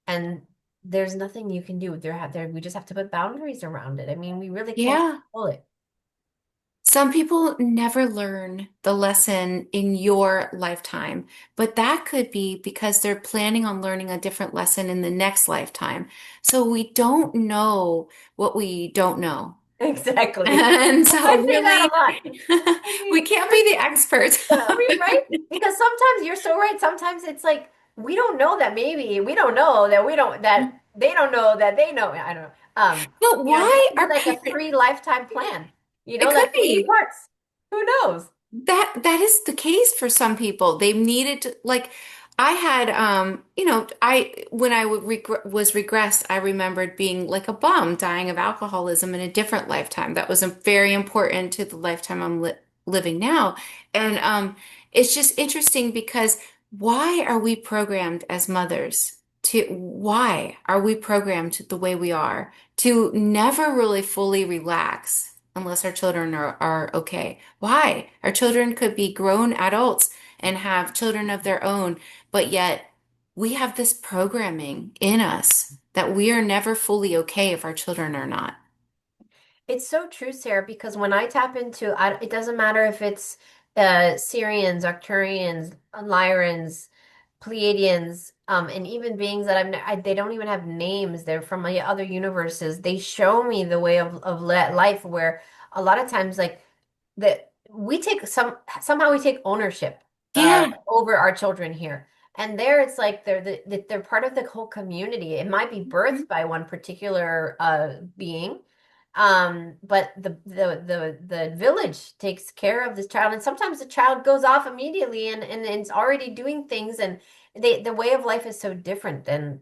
Speaker 1: and there's nothing you can do. We just have to put boundaries around it. I mean, we really can't
Speaker 2: Yeah.
Speaker 1: control it.
Speaker 2: Some people never learn the lesson in your lifetime, but that could be because they're planning on learning a different lesson in the next lifetime. So we don't know what we don't know.
Speaker 1: Exactly.
Speaker 2: And
Speaker 1: I
Speaker 2: so
Speaker 1: say that
Speaker 2: really,
Speaker 1: a lot. I
Speaker 2: we
Speaker 1: mean,
Speaker 2: can't be the experts.
Speaker 1: I mean, right? Because sometimes you're so right. Sometimes it's like we don't know that we don't they don't know that they know. I don't know.
Speaker 2: But
Speaker 1: This
Speaker 2: why
Speaker 1: could be
Speaker 2: are
Speaker 1: like a
Speaker 2: parents?
Speaker 1: free lifetime plan,
Speaker 2: It could
Speaker 1: like 80
Speaker 2: be.
Speaker 1: parts. Who knows?
Speaker 2: That is the case for some people. They needed to, like I had I when I was regressed, I remembered being like a bum, dying of alcoholism in a different lifetime. That was very important to the lifetime I'm living now. And it's just interesting because why are we programmed as mothers why are we programmed the way we are to never really fully relax unless our children are okay? Why? Our children could be grown adults and have children of their own, but yet we have this programming in us that we are never fully okay if our children are not.
Speaker 1: It's so true, Sarah, because when I tap into, it doesn't matter if it's Syrians, Arcturians, Lyrans, Pleiadians, and even beings that they don't even have names. They're from other universes. They show me the way of life where a lot of times, like that we take somehow we take ownership
Speaker 2: Yeah.
Speaker 1: over our children here. And there it's like they're part of the whole community. It might be birthed by one particular being. But the village takes care of this child, and sometimes the child goes off immediately and it's already doing things, and the way of life is so different than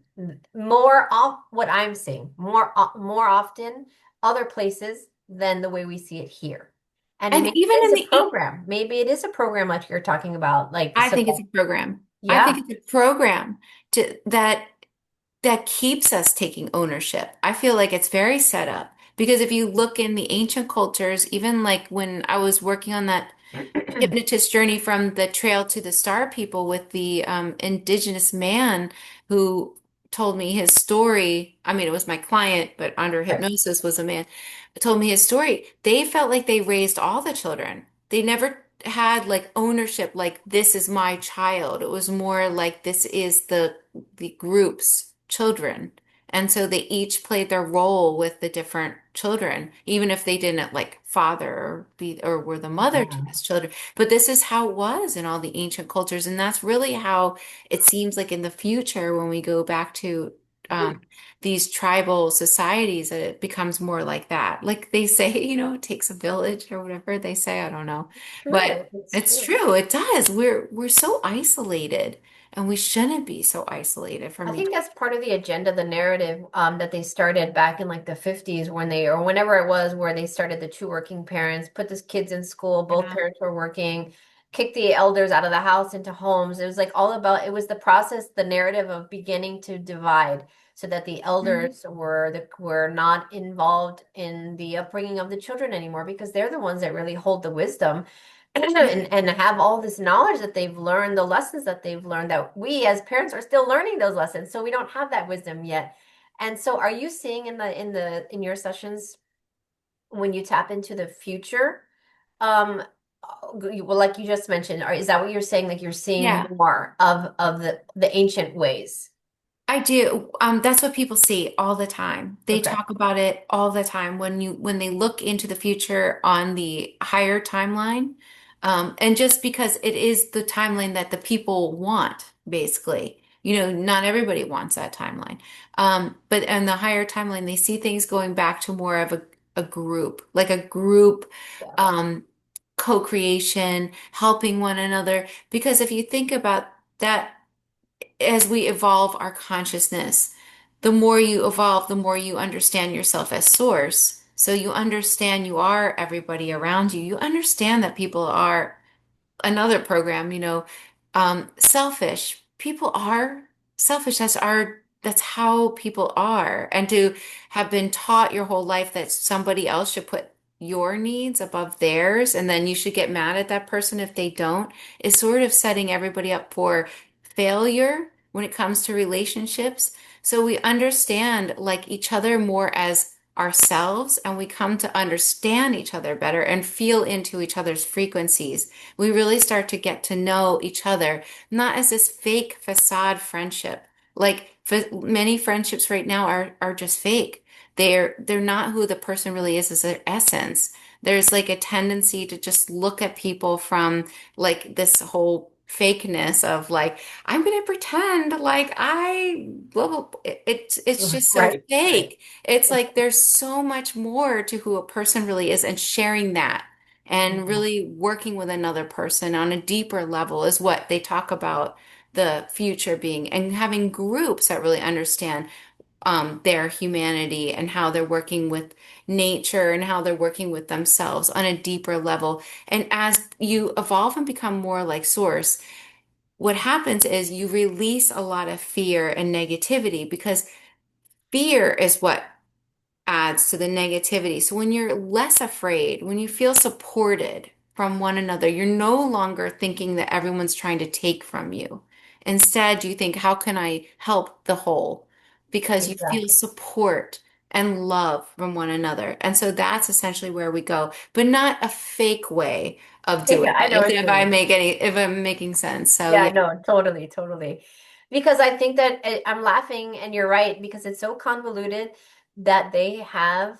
Speaker 1: more off what I'm seeing more often other places than the way we see it here. And
Speaker 2: And
Speaker 1: maybe
Speaker 2: even
Speaker 1: it is
Speaker 2: in
Speaker 1: a
Speaker 2: the
Speaker 1: program. Maybe it is a program like you're talking about. Like,
Speaker 2: I
Speaker 1: so
Speaker 2: think it's a program. I think
Speaker 1: yeah,
Speaker 2: it's a program that keeps us taking ownership. I feel like it's very set up because if you look in the ancient cultures, even like when I was working on that hypnotist journey from the trail to the star people with the indigenous man who told me his story. I mean, it was my client, but under
Speaker 1: right.
Speaker 2: hypnosis was a man told me his story. They felt like they raised all the children. They never had like ownership, like this is my child. It was more like this is the group's children. And so they each played their role with the different children, even if they didn't like father or be or were the mother to
Speaker 1: Yeah.
Speaker 2: his children. But this is how it was in all the ancient cultures. And that's really how it seems like in the future when we go back to these tribal societies that it becomes more like that. Like they say, it takes a village or whatever they say. I don't know. But
Speaker 1: True. It's
Speaker 2: it's
Speaker 1: true.
Speaker 2: true. It does. We're so isolated and we shouldn't be so isolated
Speaker 1: I
Speaker 2: from each
Speaker 1: think that's part of the agenda, the narrative that they started back in like the 50s when they, or whenever it was, where they started the two working parents, put the kids in school, both
Speaker 2: other.
Speaker 1: parents were working, kicked the elders out of the house into homes. It was like all about, it was the process, the narrative of beginning to divide so that the
Speaker 2: Mhm.
Speaker 1: elders were not involved in the upbringing of the children anymore because they're the ones that really hold the wisdom and have all this knowledge that they've learned, the lessons that they've learned that we as parents are still learning those lessons. So we don't have that wisdom yet. And so are you seeing in your sessions when you tap into the future, um, well, like you just mentioned, or is that what you're saying? Like you're seeing
Speaker 2: Yeah.
Speaker 1: more of the ancient ways?
Speaker 2: I do. That's what people see all the time. They
Speaker 1: Okay.
Speaker 2: talk about it all the time when they look into the future on the higher timeline. And just because it is the timeline that the people want, basically. Not everybody wants that timeline. But on the higher timeline, they see things going back to more of a group, like a group
Speaker 1: Yeah.
Speaker 2: um, co-creation, helping one another. Because if you think about that as we evolve our consciousness, the more you evolve, the more you understand yourself as source. So you understand you are everybody around you. You understand that people are another program, selfish. People are selfish. That's how people are. And to have been taught your whole life that somebody else should put your needs above theirs, and then you should get mad at that person if they don't, is sort of setting everybody up for failure when it comes to relationships. So we understand like each other more as ourselves, and we come to understand each other better and feel into each other's frequencies. We really start to get to know each other, not as this fake facade friendship. Like many friendships right now are just fake. They're not who the person really is as their essence. There's like a tendency to just look at people from like this whole fakeness of like, I'm going to pretend like I, well, it's just so
Speaker 1: Right, right.
Speaker 2: fake. It's like there's so much more to who a person really is, and sharing that and
Speaker 1: Yeah.
Speaker 2: really working with another person on a deeper level is what they talk about the future being, and having groups that really understand their humanity and how they're working with nature and how they're working with themselves on a deeper level. And as you evolve and become more like Source, what happens is you release a lot of fear and negativity, because fear is what adds to the negativity. So when you're less afraid, when you feel supported from one another, you're no longer thinking that everyone's trying to take from you. Instead, you think, how can I help the whole? Because you feel
Speaker 1: Exactly.
Speaker 2: support and love from one another. And so that's essentially where we go, but not a fake way of
Speaker 1: Yeah,
Speaker 2: doing
Speaker 1: I know
Speaker 2: it,
Speaker 1: what you mean.
Speaker 2: if I'm making sense. So
Speaker 1: Yeah,
Speaker 2: yeah.
Speaker 1: no, totally, totally. Because I think that I'm laughing and you're right because it's so convoluted that uh,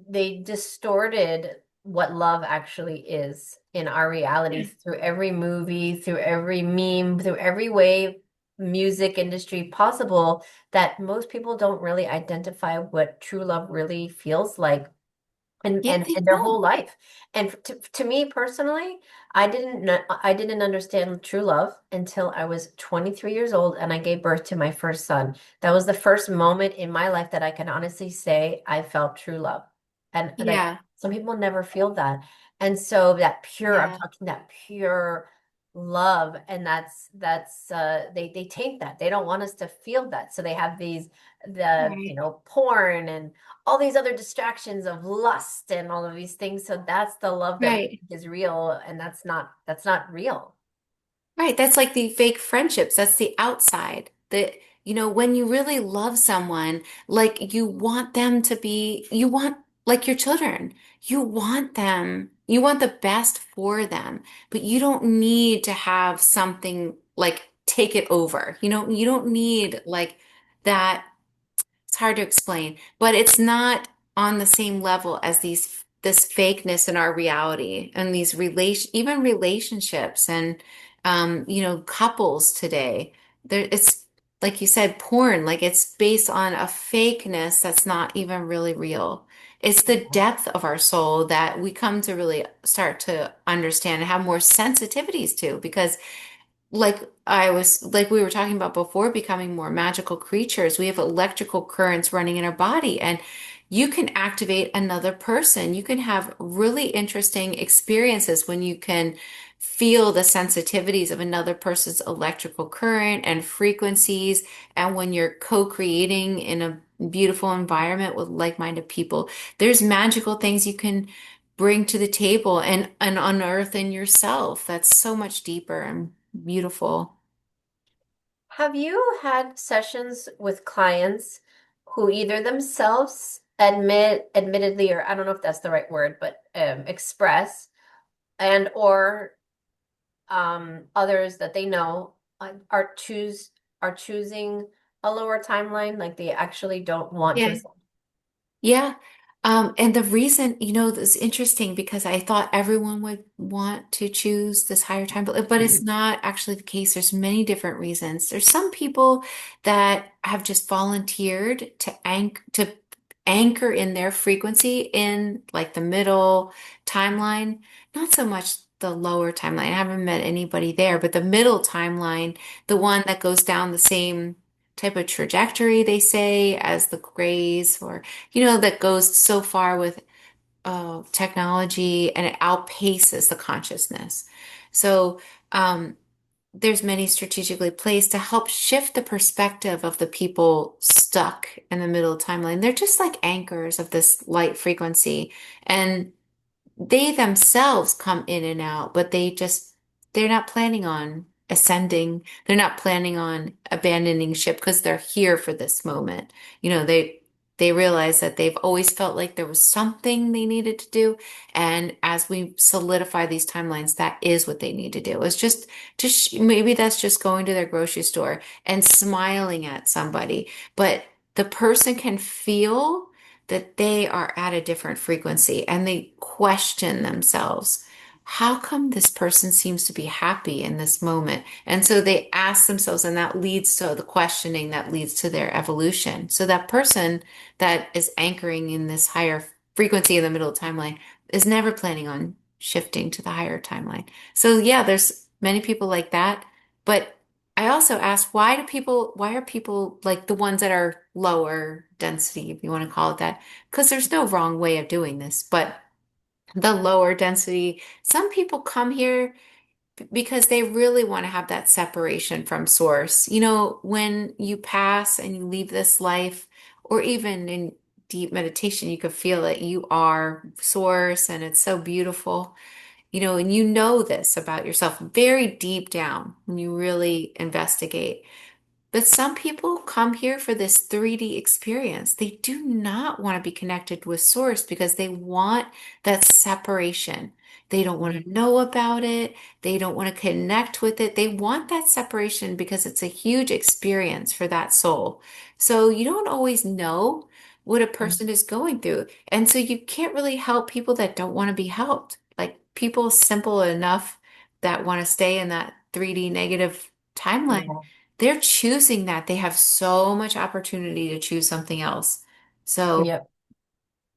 Speaker 1: they distorted what love actually is in our reality through every movie, through every meme, through every way music industry possible that most people don't really identify what true love really feels like and
Speaker 2: Yeah, they
Speaker 1: and their whole
Speaker 2: don't.
Speaker 1: life. And to me personally, I didn't understand true love until I was 23 years old and I gave birth to my first son. That was the first moment in my life that I can honestly say I felt true love. And like
Speaker 2: Yeah,
Speaker 1: some people never feel that. And so that pure, I'm
Speaker 2: yeah,
Speaker 1: talking that pure love, and that's they taint that. They don't want us to feel that. So they have
Speaker 2: right,
Speaker 1: porn and all these other distractions of lust and all of these things. So that's the love that we
Speaker 2: right.
Speaker 1: think is real, and that's not real.
Speaker 2: Right, that's like the fake friendships. That's the outside. When you really love someone, like you want them to be, you want like your children, you want the best for them, but you don't need to have something like take it over. You don't need like that. It's hard to explain, but it's not on the same level as this fakeness in our reality, and these even relationships and couples today. It's like you said, porn, like it's based on a fakeness that's not even really real. It's the depth of our soul that we come to really start to understand and have more sensitivities to, because like we were talking about before, becoming more magical creatures. We have electrical currents running in our body, and you can activate another person. You can have really interesting experiences when you can feel the sensitivities of another person's electrical current and frequencies. And when you're co-creating in a beautiful environment with like-minded people, there's magical things you can bring to the table and unearth in yourself. That's so much deeper and beautiful.
Speaker 1: Have you had sessions with clients who either themselves admittedly, or I don't know if that's the right word, but express and or others that they know are choosing a lower timeline, like they actually don't want to
Speaker 2: Yeah.
Speaker 1: ascend?
Speaker 2: Yeah. And the reason, this is interesting because I thought everyone would want to choose this higher time, but it's not actually the case. There's many different reasons. There's some people that have just volunteered to anchor in their frequency in like the middle timeline, not so much the lower timeline. I haven't met anybody there, but the middle timeline, the one that goes down the same type of trajectory, they say, as the grays, or that goes so far with technology, and it outpaces the consciousness. So there's many strategically placed to help shift the perspective of the people stuck in the middle timeline. They're just like anchors of this light frequency, and they themselves come in and out, but they're not planning on ascending. They're not planning on abandoning ship because they're here for this moment. They realize that they've always felt like there was something they needed to do. And as we solidify these timelines, that is what they need to do. It's just maybe that's just going to their grocery store and smiling at somebody. But the person can feel that they are at a different frequency, and they question themselves. how come this person seems to be happy in this moment? And so they ask themselves, and that leads to the questioning that leads to their evolution. So that person that is anchoring in this higher frequency in the middle timeline is never planning on shifting to the higher timeline. So yeah, there's many people like that. But I also ask, why are people like the ones that are lower density, if you want to call it that? Because there's no wrong way of doing this, but the lower density, some people come here because they really want to have that separation from source. You know, when you pass and you leave this life, or even in deep meditation, you could feel that you are source and it's so beautiful, and you know this about yourself very deep down when you really investigate. But some people come here for this 3D experience. They do not want to be connected with source because they want that separation. They don't want
Speaker 1: Mhm.
Speaker 2: to know about it. They don't want to connect with it. They want that separation because it's a huge experience for that soul. So you don't always know what a person is going through. And so you can't really help people that don't want to be helped. Like people simple enough that want to stay in that 3D negative timeline,
Speaker 1: Yeah.
Speaker 2: they're choosing that. They have so much opportunity to choose something else. So,
Speaker 1: Yep.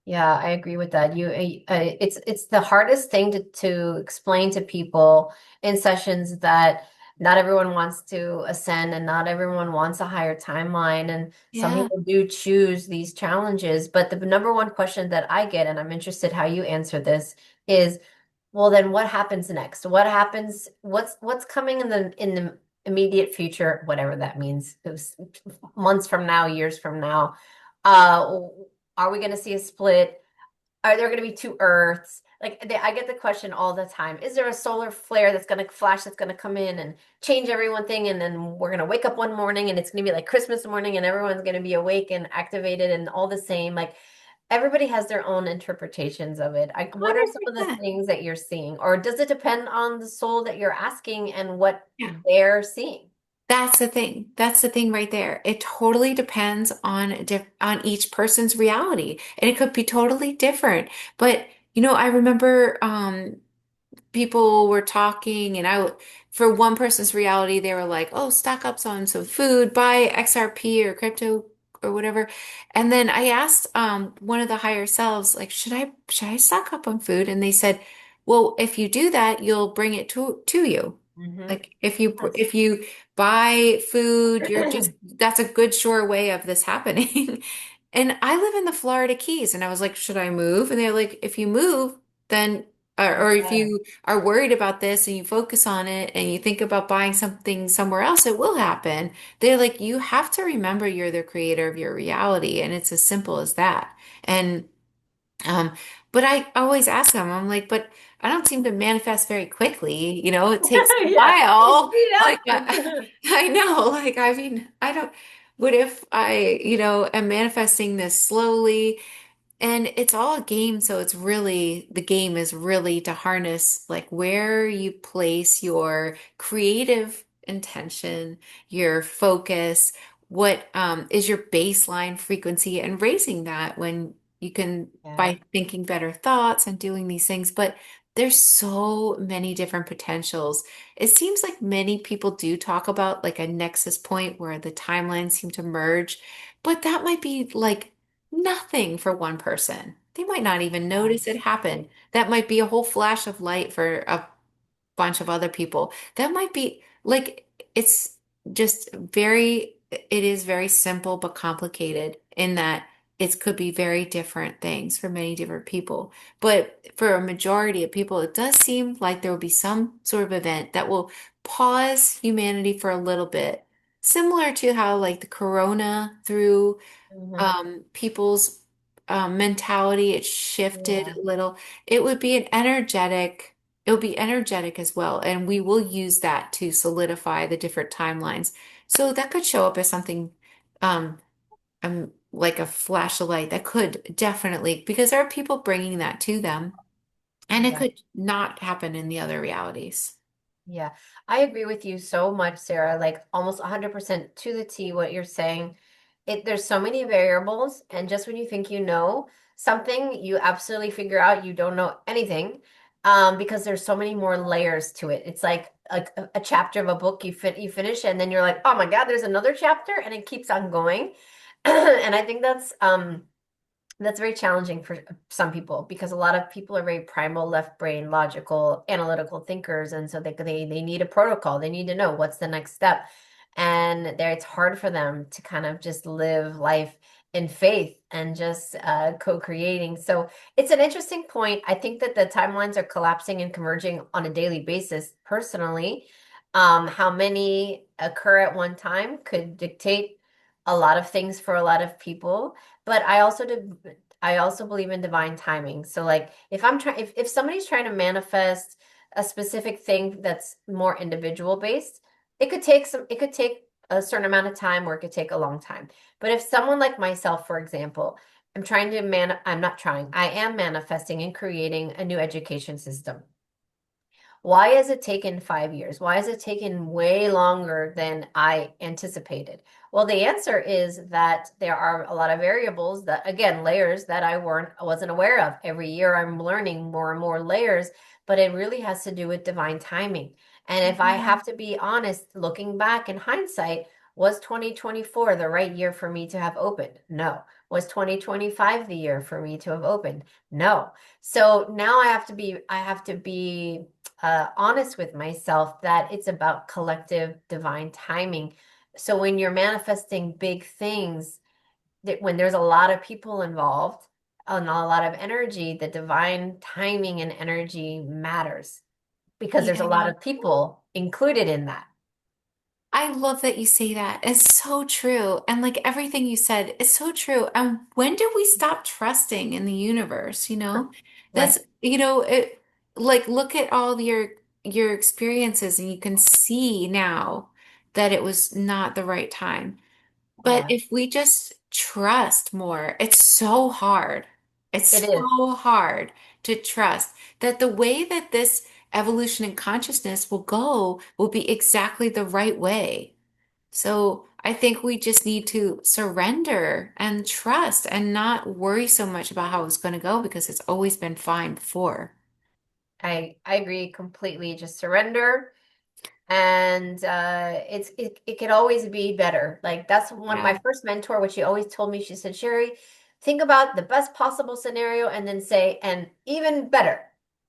Speaker 1: Yeah, I agree with that. It's the hardest thing to explain to people in sessions that not everyone wants to ascend and not everyone wants a higher timeline, and some
Speaker 2: yeah.
Speaker 1: people do choose these challenges. But the number one question that I get, and I'm interested how you answer this, is, well, then what happens next? What happens? What's coming in the immediate future, whatever that means, it was months from now, years from now. Uh, are we going to see a split? Are there going to be two Earths? I get the question all the time. Is there a solar flare that's going to flash, that's going to come in and change everyone thing? And then we're going to wake up one morning and it's going to be like Christmas morning and everyone's going to be awake and activated and all the same. Like everybody has their own interpretations of it. What are some of the
Speaker 2: 100%.
Speaker 1: things that you're seeing? Or does it depend on the soul that you're asking and what
Speaker 2: Yeah.
Speaker 1: they're seeing?
Speaker 2: That's the thing. That's the thing right there. It totally depends on each person's reality, and it could be totally different. But I remember people were talking, and for one person's reality, they were like, "Oh, stock up on some food, buy XRP or crypto or whatever." And then I asked one of the higher selves, like, "Should I stock up on food?" And they said, "Well, if you do that, you'll bring it to you.
Speaker 1: Hmm.
Speaker 2: Like if you
Speaker 1: Yes.
Speaker 2: if you buy food, that's a good sure way of this happening." And I live in the Florida Keys, and I was like, "Should I move?" And they're like, "If you move, then or if
Speaker 1: Yeah.
Speaker 2: you are worried about this and you focus on it and you think about buying something somewhere else, it will happen." They're like, "You have to remember you're the creator of your reality, and it's as simple as that." And um, but I always ask them, I'm like, "But I don't seem to manifest very quickly. It takes a
Speaker 1: Yeah.
Speaker 2: while."
Speaker 1: Speed
Speaker 2: Like,
Speaker 1: up.
Speaker 2: I know, like, I mean, I don't, what if I, am manifesting this slowly? And it's all a game, so the game is really to harness like where you place your creative intention, your focus, what is your baseline frequency, and raising that when you can
Speaker 1: Yeah.
Speaker 2: by thinking better thoughts and doing these things. But there's so many different potentials. It seems like many people do talk about like a nexus point where the timelines seem to merge, but that might be like nothing for one person. They might not even notice it happen. That might be a whole flash of light for a bunch of other people. That might be like it's just it is very simple but complicated in that it could be very different things for many different people. But for a majority of people, it does seem like there will be some sort of event that will pause humanity for a little bit. Similar to how like the corona threw
Speaker 1: Hmm.
Speaker 2: people's mentality, it shifted
Speaker 1: Yeah.
Speaker 2: a little. It will be energetic as well. And we will use that to solidify the different timelines. So that could show up as something um, like a flash of light. That could definitely, because there are people bringing that to them. And it
Speaker 1: Yeah.
Speaker 2: could not happen in the other realities.
Speaker 1: Yeah, I agree with you so much, Sarah. Like almost 100% to the T what you're saying. There's so many variables, and just when you think you know something, you absolutely figure out you don't know anything. because there's so many more layers to it. It's like a chapter of a book you finish and then you're like, oh my God, there's another chapter and it keeps on going. And I think that's very challenging for some people because a lot of people are very primal, left brain, logical, analytical thinkers, and so they need a protocol. They need to know what's the next step, and there it's hard for them to kind of just live life in faith and just co-creating. So it's an interesting point. I think that the timelines are collapsing and converging on a daily basis. Personally, how many occur at one time could dictate a lot of things for a lot of people. But I also believe in divine timing. So like if somebody's trying to manifest a specific thing that's more individual based, it could take a certain amount of time or it could take a long time. But if someone like myself, for example, I'm not trying, I am manifesting and creating a new education system. Why has it taken 5 years? Why has it taken way longer than I anticipated? Well, the answer is that there are a lot of variables that, again, layers that I wasn't aware of. Every year I'm learning more and more layers, but it really has to do with divine timing. And if I
Speaker 2: Mhm.
Speaker 1: have to be honest, looking back in hindsight, was 2024 the right year for me to have opened? No. Was 2025 the year for me to have opened? No. So now I have to be honest with myself that it's about collective divine timing. So when you're manifesting big things, that when there's a lot of people involved and a lot of energy, the divine timing and energy matters because there's a lot
Speaker 2: Yeah.
Speaker 1: of people included in that.
Speaker 2: I love that you say that. It's so true. And like everything you said, it's so true. And when do we stop trusting in the universe, you know?
Speaker 1: Right.
Speaker 2: That's, it like look at all your experiences and you can see now that it was not the right time. But
Speaker 1: Yeah,
Speaker 2: if we just trust more, it's so hard.
Speaker 1: it
Speaker 2: It's
Speaker 1: is.
Speaker 2: so hard to trust that the way that this evolution in consciousness will go will be exactly the right way. So I think we just need to surrender and trust and not worry so much about how it's going to go because it's always been fine before.
Speaker 1: I agree completely. Just surrender and it could always be better. Like that's one
Speaker 2: Yeah.
Speaker 1: my first mentor, which she always told me. She said, Sherry, think about the best possible scenario and then say and even better.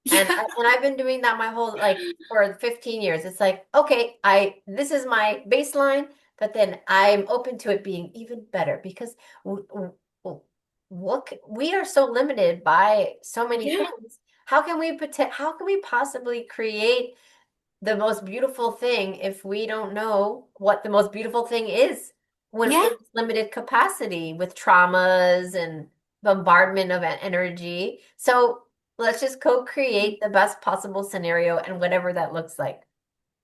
Speaker 2: Yeah.
Speaker 1: And I've been doing that my whole like for 15 years. It's like, okay, I this is my baseline, but then I'm open to it being even better because w- w- w- we are so limited by so many
Speaker 2: Yeah.
Speaker 1: things. How can we possibly create the most beautiful thing if we don't know what the most beautiful thing is when
Speaker 2: Yeah.
Speaker 1: in limited capacity with traumas and bombardment of energy. So let's just co-create the best possible scenario and whatever that looks like.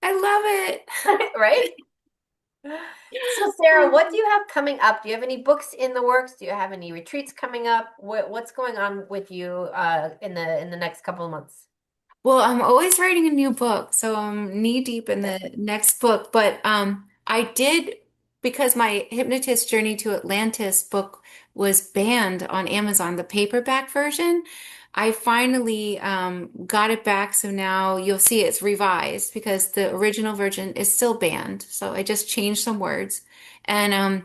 Speaker 2: I love
Speaker 1: Right? So Sarah, what do you have coming up? Do you have any books in the works? Do you have any retreats coming up? What's going on with you in the next couple of months?
Speaker 2: Well, I'm always writing a new book, so I'm knee deep in the next book. But I did because my Hypnotist Journey to Atlantis book was banned on Amazon, the paperback version. I finally got it back, so now you'll see it's revised because the original version is still banned. So I just changed some words, and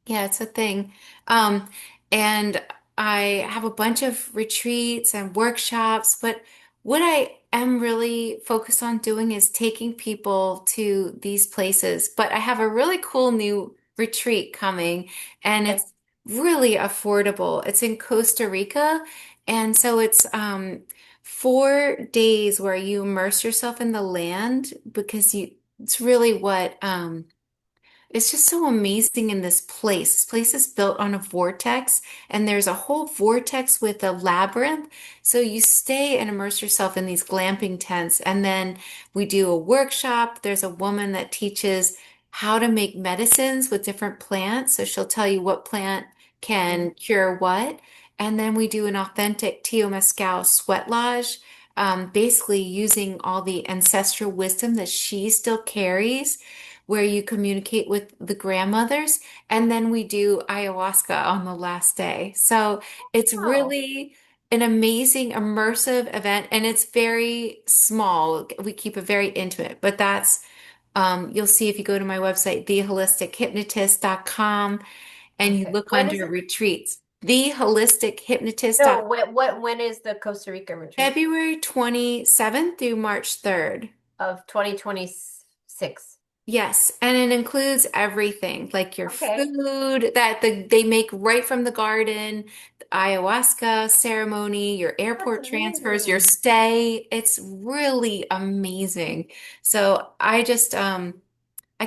Speaker 2: yeah, it's a thing. Um, and I have a bunch of retreats and workshops, but what I am really focused on doing is taking people to these places. But I have a really cool new retreat coming, and
Speaker 1: Okay.
Speaker 2: it's really affordable. It's in Costa Rica, and so it's 4 days where you immerse yourself in the land because it's really what it's just so amazing in this place. This place is built on a vortex, and there's a whole vortex with a labyrinth. So you stay and immerse yourself in these glamping tents. And then we do a workshop. There's a woman that teaches how to make medicines with different plants. So she'll tell you what plant
Speaker 1: Mhm.
Speaker 2: can cure what. And then we do an authentic Tio Mescal sweat lodge, basically using all the ancestral wisdom that she still carries where you communicate with the grandmothers, and then we do ayahuasca on the last day. So it's
Speaker 1: Oh,
Speaker 2: really an amazing immersive event, and it's very small. We keep it very intimate, but that's you'll see if you go to my website, theholistichehypnotist.com, and you
Speaker 1: Okay.
Speaker 2: look
Speaker 1: When is
Speaker 2: under
Speaker 1: it?
Speaker 2: retreats. Theholistichehypnotist.com,
Speaker 1: No, when is the Costa Rica retreat
Speaker 2: February 27th through March 3rd.
Speaker 1: of 2026?
Speaker 2: Yes, and it includes everything, like your
Speaker 1: Okay.
Speaker 2: food that they make right from the garden, the ayahuasca ceremony, your
Speaker 1: That's
Speaker 2: airport transfers, your
Speaker 1: amazing.
Speaker 2: stay. It's really amazing. So I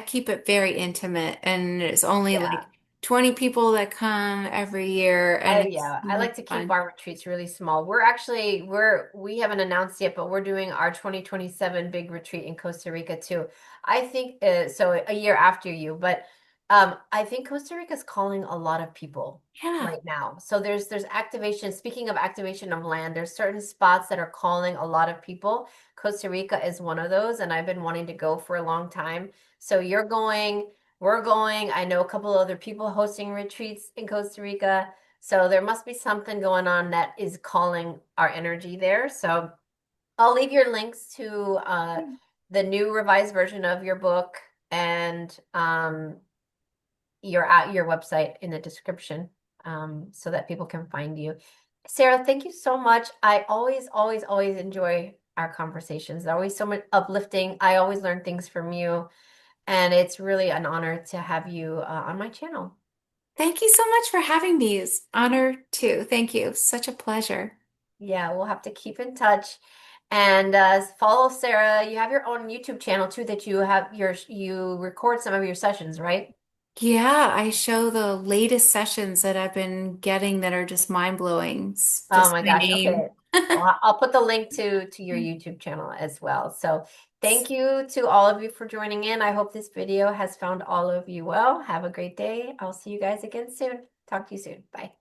Speaker 2: keep it very intimate, and it's only
Speaker 1: Yeah.
Speaker 2: like 20 people that come every year, and it's
Speaker 1: Yeah,
Speaker 2: so
Speaker 1: I
Speaker 2: much
Speaker 1: like to keep
Speaker 2: fun.
Speaker 1: our retreats really small. We haven't announced yet, but we're doing our 2027 big retreat in Costa Rica too. I think so a year after you, but I think Costa Rica is calling a lot of people
Speaker 2: Yeah.
Speaker 1: right now. So there's activation. Speaking of activation of land, there's certain spots that are calling a lot of people. Costa Rica is one of those, and I've been wanting to go for a long time. So you're going, we're going. I know a couple other people hosting retreats in Costa Rica. So there must be something going on that is calling our energy there. So I'll leave your links to the new revised version of your book and your website in the description so that people can find you. Sarah, thank you so much. I always, always, always enjoy our conversations. They're always so much uplifting. I always learn things from you, and it's really an honor to have you on my channel.
Speaker 2: Thank you so much for having me. It's an honor too. Thank you. Such a pleasure.
Speaker 1: Yeah, we'll have to keep in touch and follow Sarah. You have your own YouTube channel too that you record some of your sessions, right?
Speaker 2: Yeah, I show the latest sessions that I've been getting that are just mind-blowing. It's
Speaker 1: Oh
Speaker 2: just
Speaker 1: my
Speaker 2: my
Speaker 1: gosh.
Speaker 2: name.
Speaker 1: Okay. Well, I'll put the link to your YouTube channel as well. So thank you to all of you for joining in. I hope this video has found all of you well. Have a great day. I'll see you guys again soon. Talk to you soon. Bye.